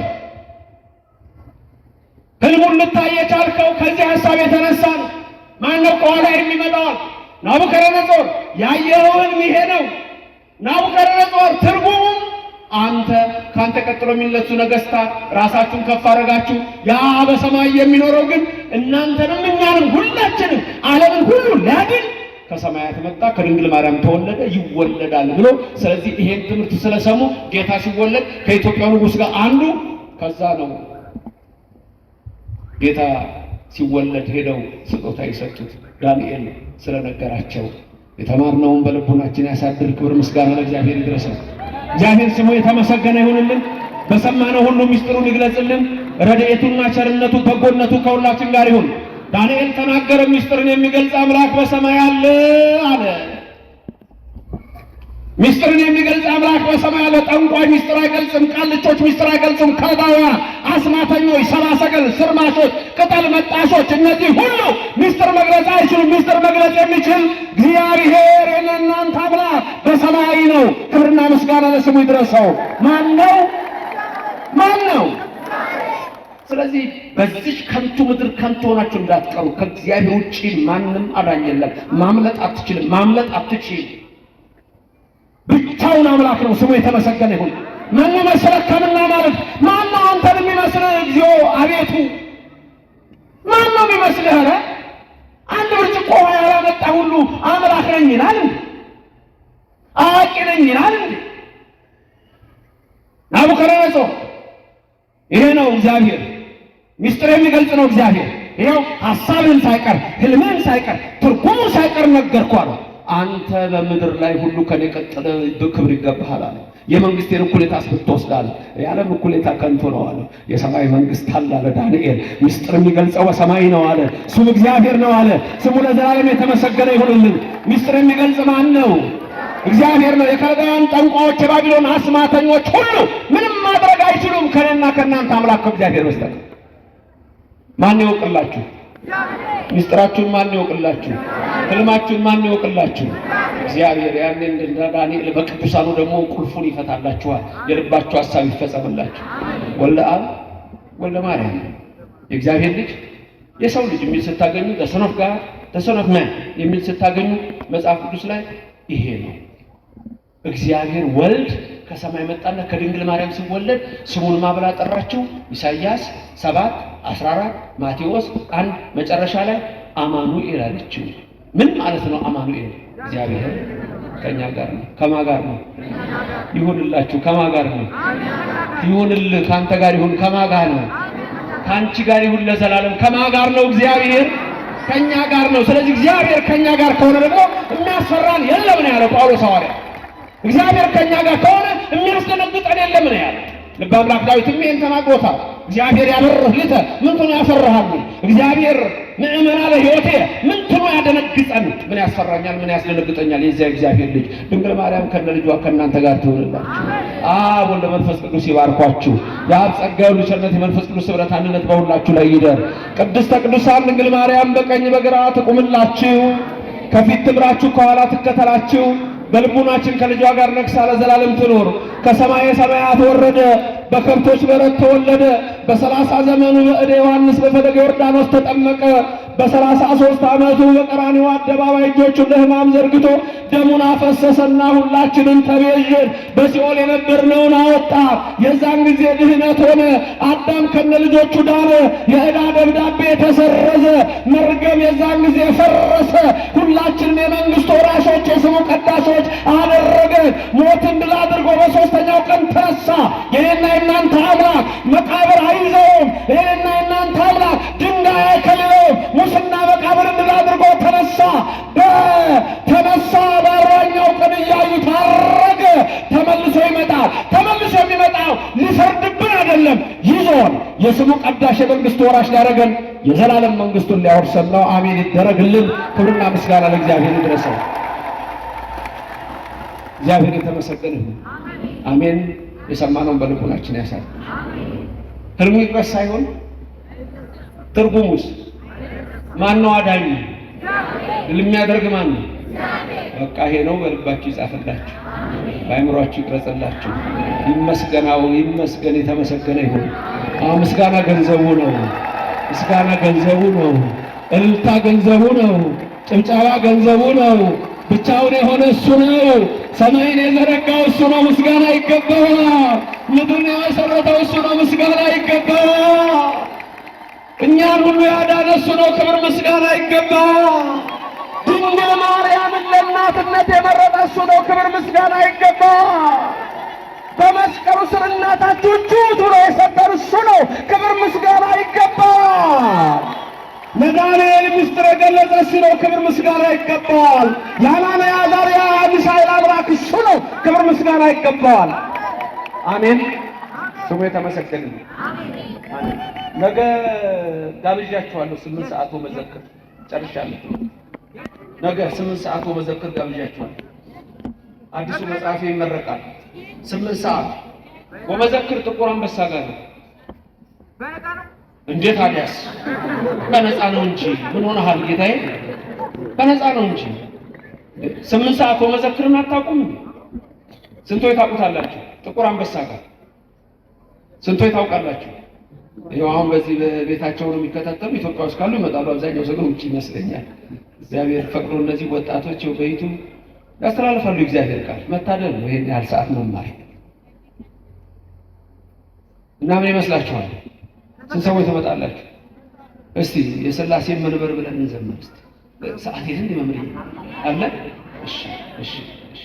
ህልሙን ልታይ የቻልከው ከዚህ ሐሳብ የተነሳ ነው። ማን ነው ከኋላ የሚመጣው? ናቡከደነፆር ያየኸው ህልም ይሄ ነው። ናቡከደነፆር ትርጉሙም ካንተ ቀጥሎ የሚነሱ ነገስታት ራሳችሁን ከፍ አደረጋችሁ፣ ያ በሰማይ የሚኖረው ግን እናንተንም እኛንም ሁላችንም ዓለምን ሁሉ ሊያድን ከሰማያት መጣ፣ ከድንግል ማርያም ተወለደ፣ ይወለዳል ብሎ። ስለዚህ ይሄን ትምህርት ስለሰሙ ጌታ ሲወለድ ከኢትዮጵያ ንጉሥ ጋር አንዱ ከዛ ነው ጌታ ሲወለድ ሄደው ስጦታ የሰጡት ዳንኤል ስለነገራቸው የተማርነውን በልቦናችን ያሳድር። ክብር ምስጋና ለእግዚአብሔር ይድረሰው። እግዚአብሔር ስሙ የተመሰገነ ይሁንልን። በሰማነው ሁሉ ምስጢሩን ይግለጽልን። ረድኤቱና ቸርነቱ በጎነቱ ከሁላችን ጋር ይሁን። ዳንኤል ተናገረ፣ ምስጢርን የሚገልጽ አምላክ በሰማይ አለ አለ። ምስጢርን የሚገልጽ አምላክ በሰማይ አለ። ጠንቋይ ምስጢር አይገልጽም፣ ቃልቾች ምስጢር አይገልጹም፣ ከልዳውያን፣ አስማተኞች፣ ሰብአ ሰገል፣ ስርማሾች፣ ቅጠል መጣሾች እነዚህ ሁሉ ምስጢር መግለጽ አይችሉም። ምስጢር መግለጽ የሚችል እግዚአብሔር የእናንተ አምላክ በሰማይ ነው። ክብርና ምስጋና ለስሙ ይድረሰው። ማን ነው? ስለዚህ በዚህ ከንቱ ምድር ከንቱ ሆናችሁ እንዳትቀሩ። ከእግዚአብሔር ውጪ ማንም አዳኝ የለም። ማምለጥ አትችል። ብቻውን አምላክ ነው። ስሙ የተመሰገነ ይሁን። ማን መሰለህ ከምና ማለት ማን ነው? አንተን የሚመስልህ እግዚኦ አቤቱ ማን ነው የሚመስልህ? ኧረ አንድ ብርጭቆ ውሃ ያላመጣ ሁሉ አምላክ ነኝ ይላል እንዴ? አዋቂ ነኝ ይላል እንዴ? ናቡከደነፆር ይሄ ነው እግዚአብሔር። ምስጢር የሚገልጽ ነው እግዚአብሔር። ይኸው ሐሳብን ሳይቀር ህልምን ሳይቀር ትርጉሙን ሳይቀር ነገርኩህ አለው። አንተ በምድር ላይ ሁሉ ከኔ ቀጥለ በክብር ይገባሃል አለ። የመንግስቴን እኩሌታስ ብትወስድ የዓለም እኩሌታ ከንቱ ነው አለ። የሰማይ መንግስት አለ አለ ዳንኤል። ምስጢር የሚገልጸው በሰማይ ነው አለ። ስሙ እግዚአብሔር ነው አለ። ስሙ ለዘላለም የተመሰገነ ይሁንልን። ምስጢር የሚገልጽ ማን ነው? እግዚአብሔር ነው። የከለዳውያን ጠንቋዮች፣ የባቢሎን አስማተኞች ሁሉ ምንም ማድረግ አይችሉም ከኔና ከእናንተ አምላክ ከእግዚአብሔር በስተቀር። ማን ይወቅላችሁ? ምስጢራችሁን ማን ይወቅላችሁ? ህልማችሁን ማን ይወቅላችሁ? እግዚአብሔር። ያኔ እንደ ዳንኤል በቅዱሳኑ ደግሞ ቁልፉን ይፈታላችኋል። የልባችሁ ሐሳብ ይፈጸምላችሁ። ወልደ አብ ወልደ ማርያም የእግዚአብሔር ልጅ የሰው ልጅ የሚል ስታገኙ ተሰነፍ ጋር ተሰነፍ ማን የሚል ስታገኙ መጽሐፍ ቅዱስ ላይ ይሄ ነው። እግዚአብሔር ወልድ ከሰማይ መጣና ከድንግል ማርያም ሲወለድ ስሙን ማብላ ጠራችው። ኢሳይያስ 7:14 ማቴዎስ 1 መጨረሻ ላይ አማኑኤል አለችው። ምን ማለት ነው አማኑኤል? እግዚአብሔር ከኛ ጋር ነው። ከማ ጋር ነው? ይሁንላችሁ። ከማ ጋር ነው? ይሁንልህ። ካንተ ጋር ይሁን። ከማ ጋር ነው? ካንቺ ጋር ይሁን ለዘላለም። ከማ ጋር ነው? እግዚአብሔር ከኛ ጋር ነው። ስለዚህ እግዚአብሔር ከኛ ጋር ከሆነ ደግሞ የሚያስፈራን የለም ነው ያለው ጳውሎስ ሐዋርያ። እግዚአብሔር ከኛ ጋር ከሆነ የሚያስደነግጠን የለም ነው ያለው። ልበ አምላክ ዳዊትም ይህን ተናግሮታል። እግዚአብሔር ያበርህ ልተ ምንትኑ ያፈርሃሉ፣ እግዚአብሔር ምእመና ለሕይወቴ ምንትኑ ያደነግጠን፣ ምን ያስፈራኛል፣ ምን ያስደነግጠኛል? የዚያ እግዚአብሔር ልጅ ድንግል ማርያም ከነ ልጇ ከእናንተ ጋር ትሆንላችሁ። አብ ወልድ መንፈስ ቅዱስ ይባርኳችሁ። የአብ ጸጋ የወልድ ቸርነት የመንፈስ ቅዱስ ኅብረት አንድነት በሁላችሁ ላይ ይደር። ቅድስተ ቅዱሳን ድንግል ማርያም በቀኝ በግራ ትቁምላችሁ፣ ከፊት ትምራችሁ፣ ከኋላ ትከተላችሁ። በልቡናችን ከልጇ ጋር ነግሳ ለዘላለም ትኖር። ከሰማየ ሰማያት ወረደ፣ በከብቶች በረት ተወለደ። በ30 ዘመኑ በእደ ዮሐንስ በፈለገ ዮርዳኖስ ተጠመቀ። በ33 ዓመቱ በቀራንዮ አደባባይ እጆቹን ለሕማም ዘርግቶ ደሙን አፈሰሰና ሁላችንን ተቤዠን። በሲኦል የነበርነውን አወጣ። የዛን ጊዜ ድህነት ሆነ። አዳም ከነ ልጆቹ ዳነ። የዕዳ ደብዳቤ ተሰረዘ። መርገም የዛን ጊዜ ፈረሰ። ሁላችንን የመንግስቱ ወራሾች የስሙ ቀዳሾች አደረገ። ሞትን ድል አድርጎ በሦስተኛው ቀን ተነሳ። የኔና የናንተ አምላክ መቃብር አይዘውም። የኔና የናንተ አምላክ ድንጋይ አይከልለውም። ሙስና መቃብርን ድል አድርጎ ተነሳ። በ40ኛው ቀን እያዩት አረገ። ተመልሶ ይመጣል። ተመልሶ የሚመጣው ሊፈርድብን አይደለም፣ ይዞን የስሙ ቀዳሽ የመንግስቱ ወራሽ ሊያደርገን የዘላለም መንግስቱን ሊያወርሰን ነው። አሜን ይደረግልን። ክብርና ምስጋና ለእግዚአብሔር ይድረሰው። እግዚአብሔር የተመሰገነ ይሁን። አሜን። የሰማነውን በልቡናችን ያሳል። ህልሙ ይቅረስ ሳይሆን ትርጉሙስ ማን ነው? አዳኝ ድል የሚያደርግ ማን ነው? በቃ ይሄ ነው። በልባችሁ ይጻፍላችሁ፣ በአእምሯችሁ ይቅረጽላችሁ። ይመስገናው ይመስገን፣ የተመሰገነ ይሁን። ምስጋና ገንዘቡ ነው። ምስጋና ገንዘቡ ነው። እልልታ ገንዘቡ ነው። ጭብጨባ ገንዘቡ ነው። ብቻውን የሆነ እሱ ነው። ሰማይን የዘረጋው እሱ ነው። ምስጋና ይገባዋል። ምድርን የመሰረተው እሱ ነው። ምስጋና ይገባዋል። እኛን ሁሉ ያዳነ እሱ ነው። ክብር ምስጋና ይገባዋል። ድንግል ማርያምን ለእናትነት የመረጠ እሱ ነው። ክብር ምስጋና ይገባዋል። በመስቀሉ ስር እናታችሁ ጩት ብሎ የሰጠን እሱ ነው። ክብር ምስጋና ይገባዋል። ለዳንኤል ምስጢር የገለጸ እሱ ነው። ክብር ምስጋና ይገባዋል። የሐናንያ አዛርያ ሚሳኤል አምላክ እሱ ነው። ክብር ምስጋና ይገባዋል። አሜን። ስሙ የተመሰገነ ነው። ነገ ጋብዣችኋለሁ። 8 ሰዓት ወመዘክር ጨርሻለሁ። ነገ 8 ሰዓት ወመዘክር ጋብዣችኋለሁ። አዲሱ መጽሐፍ ይመረቃል። 8 ሰዓት ወመዘክር ጥቁር አንበሳ ጋር ነው። እንዴት አዲያስ በነፃ ነው እንጂ ምን ሆነሃል ጌታዬ? በነፃ ነው እንጂ 8 ሰዓት ወመዘክርን አታውቁም? ስንቶች ታውቁታላችሁ? ጥቁር አንበሳ ጋር ስንቶች ታውቃላችሁ? ይኸው አሁን በዚህ በቤታቸው ነው የሚከታተሉ። ኢትዮጵያ ውስጥ ካሉ ይመጣሉ። አብዛኛው ሰው ግን ውጭ ይመስለኛል። እግዚአብሔር ፈቅዶ እነዚህ ወጣቶች በይቱ ያስተላልፋሉ። እግዚአብሔር ቃል መታደል ነው። ይሄን ያህል ሰዓት መማር እና ምን ይመስላችኋል? ስንት ሰዎች ትመጣላችሁ? እስቲ የሥላሴን መንበር ብለን እንዘምር። እስቲ ሰዓት ይሄን መምሪ አለ። እሺ እሺ እሺ፣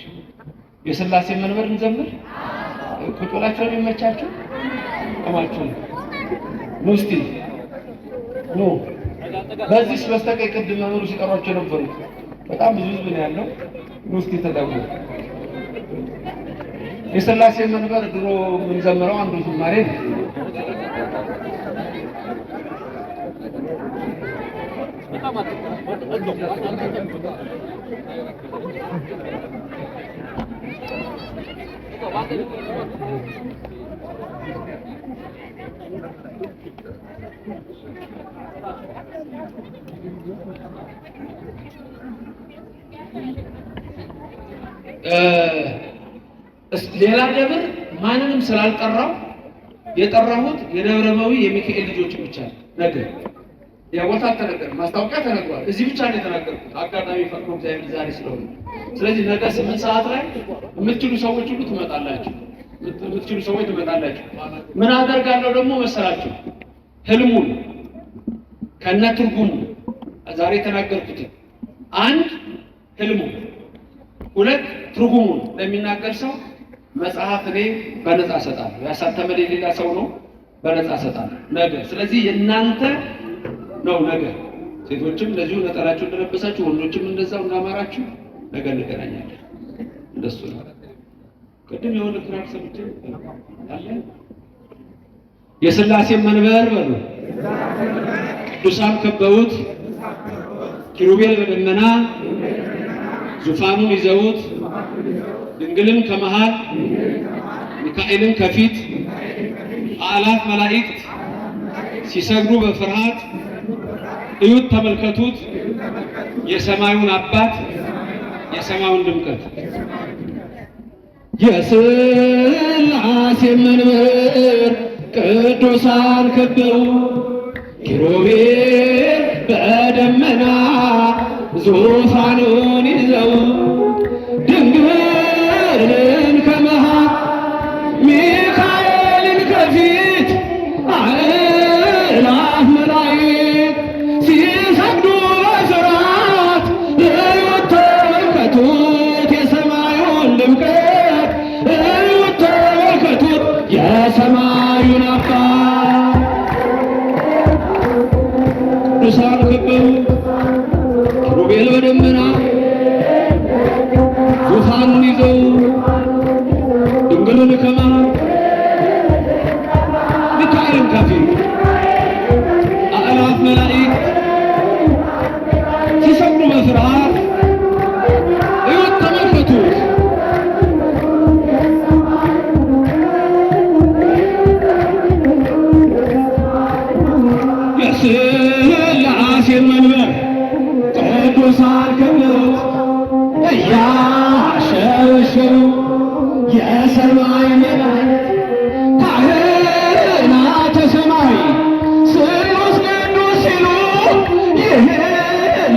የሥላሴን መንበር እንዘምር። ቁጭ ብላችሁ ነው የሚመቻችሁ? ቆማችሁ ነው እስቲ ነው። በዚህ በስተቀኝ ቅድም መምህሩ ሲጠሯቸው የነበሩት በጣም ብዙ ህዝብ ነው ያለው። ነው እስቲ ተደጉ። የሥላሴን መንበር ድሮ የምንዘምረው አንዱ ዝማሬ ነው። ሌላ ደብር ማንንም ስላልጠራው የጠራሁት የደብረመዊ የሚካኤል ልጆች ብቻ ነው። ነገር የቦታ ተነገር ማስታወቂያ ተነግሯል። እዚህ ብቻ ነው የተናገርኩት። አጋጣሚ ፈቅዶ እግዚአብሔር ዛሬ ስለሆነ፣ ስለዚህ ነገ 8 ሰዓት ላይ የምትችሉ ሰዎች ሁሉ ትመጣላችሁ። የምትችሉ ሰዎች ትመጣላችሁ። ምን አደርጋለሁ ደግሞ መሰላችሁ? ህልሙን ከነ ትርጉሙ ዛሬ የተናገርኩት፣ 1 ህልሙ፣ 2 ትርጉሙን ለሚናገር ሰው መጽሐፍ እኔ በነፃ እሰጣለሁ። ያሳተመ ሌላ ሰው ነው፣ በነፃ እሰጣለሁ ነገ። ስለዚህ የእናንተ ነው ነገ። ሴቶችም እንደዚሁ ነጠላችሁ እንደለበሳችሁ፣ ወንዶችም እንደዛው እንዳማራችሁ ነገ እንገናኛለን። እንደሱ ነው።
ቅድም የሆነ ክራር ሰምቼ አለ የሥላሴ መንበር በሉ ቅዱሳን ከበውት ኪሩቤል በደመና ዙፋኑን ይዘውት ድንግልን ከመሃል ሚካኤልን ከፊት አእላፍ መላእክት ሲሰግዱ በፍርሃት እዩት ተመልከቱት የሰማዩን አባት የሰማዩን ድምቀት
የሥላሴ መንበር ቅዱሳን ከበው ኪሩቤል በደመና ዙፋኑን ይዘው ድንግልን ከመሃል ሚካኤልን ከፊት አእላፍ መላእክት ሲሰግዱ በፍርሃት እዩት ተመልከቱት የሰማዩን ድምቀት እዩት ተመልከቱት የሰማዩን አባት ቅዱሳን ከበው ኪሩቤል በደመና ዙፋኑን ይዘው ድንግልን ከመሃል ሚካኤልን ከፊት አእላፍ መላእክት ሲሰግዱ በፍርሃት እዩት ተመልከቱት የሥላሴ መንበር ቅዱሳን ከበውት እያሸበሸቡ የሰማይ መላእክት ካህናተ ሰማይ ስሉስ ቅዱስ ሲሉ ይህን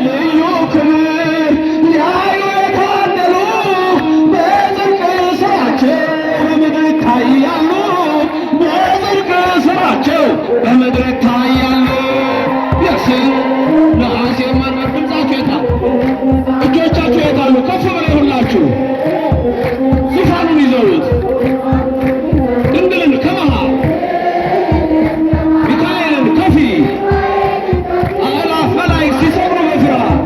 ልዩ ክብር ሊያዩ የታደሉ በጽድቅ ሥራቸው በምድር ይታያሉ በጽድቅ ሥራቸው በምድር ይታያሉ። የሥላሴ መንበር ድምፃችሁ የታል? እጆቻችሁ የታሉ? ከፍ ብለው ሁላችሁ ዙፋኑን ይዘውት ድንግልን ከመሃል ሚካኤልን ከፊት አእላፍ መላእክት ሲሰግዱ በፍርሃት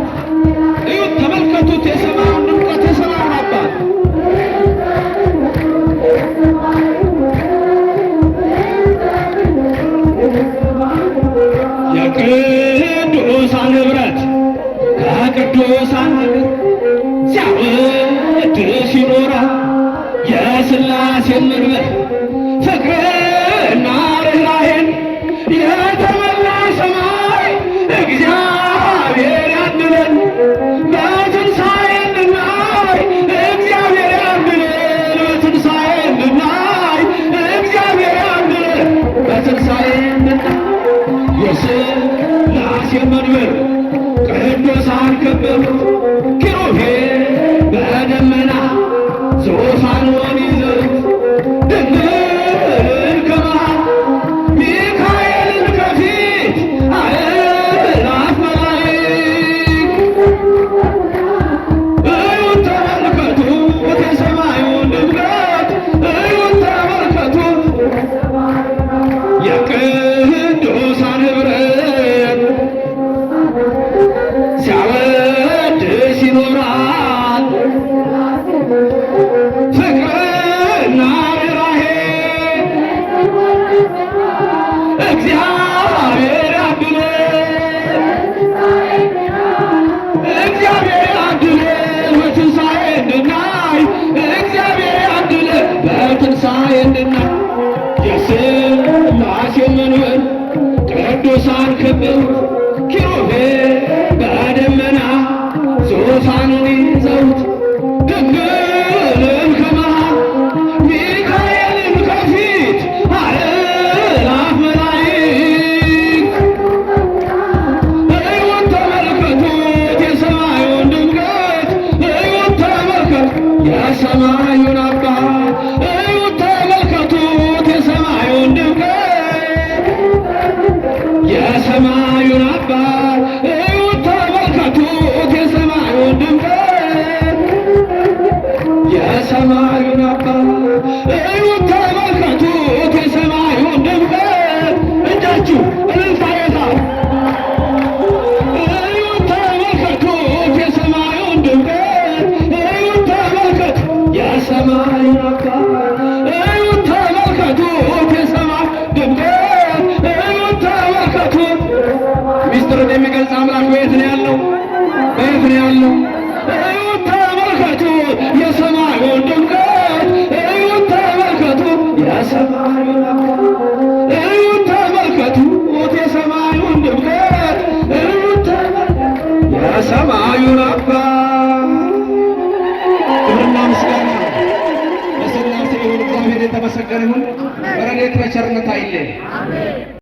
እዩት ተመልከቱት የሰማዩን ድምቀት የሰማዩን አባት የቅዱሳን ኅብረት ከቅዱሳን ሀገር ሲያወድስ ይኖራል የሥላሴ መንበር ፍቅርና ርኅራኄን የተመላ ሰማይ እግዚአብሔር ያድለን በትንሣኤ እንድናይ እግዚአብሔር ያድለን በትንሣኤ እንድናይ እግዚአብሔር ያድለን በትንሣኤ እንድናይ የሥላሴ መንበር ቅዱሳን ከበቡት ኪሩቤል በደመና ዙፋኑን ይዘውት ድንግልን ከመሃል ሚካኤልን ከፊት አእላፍ መላእክት እዩት ተመልከቱት የሰማዩን ድምቀት እዩት ተመልከቱት የቅዱሳን ኅብረት ሲያወድስ ይኖራል ፍቅርና ርኅራኄ እግዚአብሔር ያድለን እግዚአብሔር ያድለን በትንሣኤ እንድናይ እግዚአብሔር ያድለን በትንሣኤ እንድናይ የሥላሴ መንበር ቅዱሳን ከበውት ኪሩቤል በደመና ዙፋኑን ይዘውት ድንግልን ከመሃል ሚካኤልን ከፊት አእላፍ መላእክት እዩት ተመልከቱት የሰማዩን ድምቀት እዩት ተመልከቱት የሰማዩን አባት እዩት ተመልከቱት የሰማዩን ድምቀት የሰማዩን አባት እዩት ተመልከቱት የሰማዩን ድምቀት የሰማዩን አባት እዩት ተመልከቱት የሰማዩን ድምቀት እጃችሁ እልልታ የታል? እዩት ተመልከቱት የሰማዩን ድምቀት እዩት ተመልከቱ የሰማ
የለው። እዩት ተመልከቱ የሰማዩን ድምቀት፣ እዩት ተመልከቱ የሰማዩን እዩት ተመልከቱ የሰማዩን ድምቀት፣ እዩት ተመልከቱ የሰማዩን አባት። ክብርና ምስጋና ለሥላሴ ይሁን። እግዚአብሔር የተመሰገነ ይሁን። በረድኤቱ በቸርነቱ አይለየን።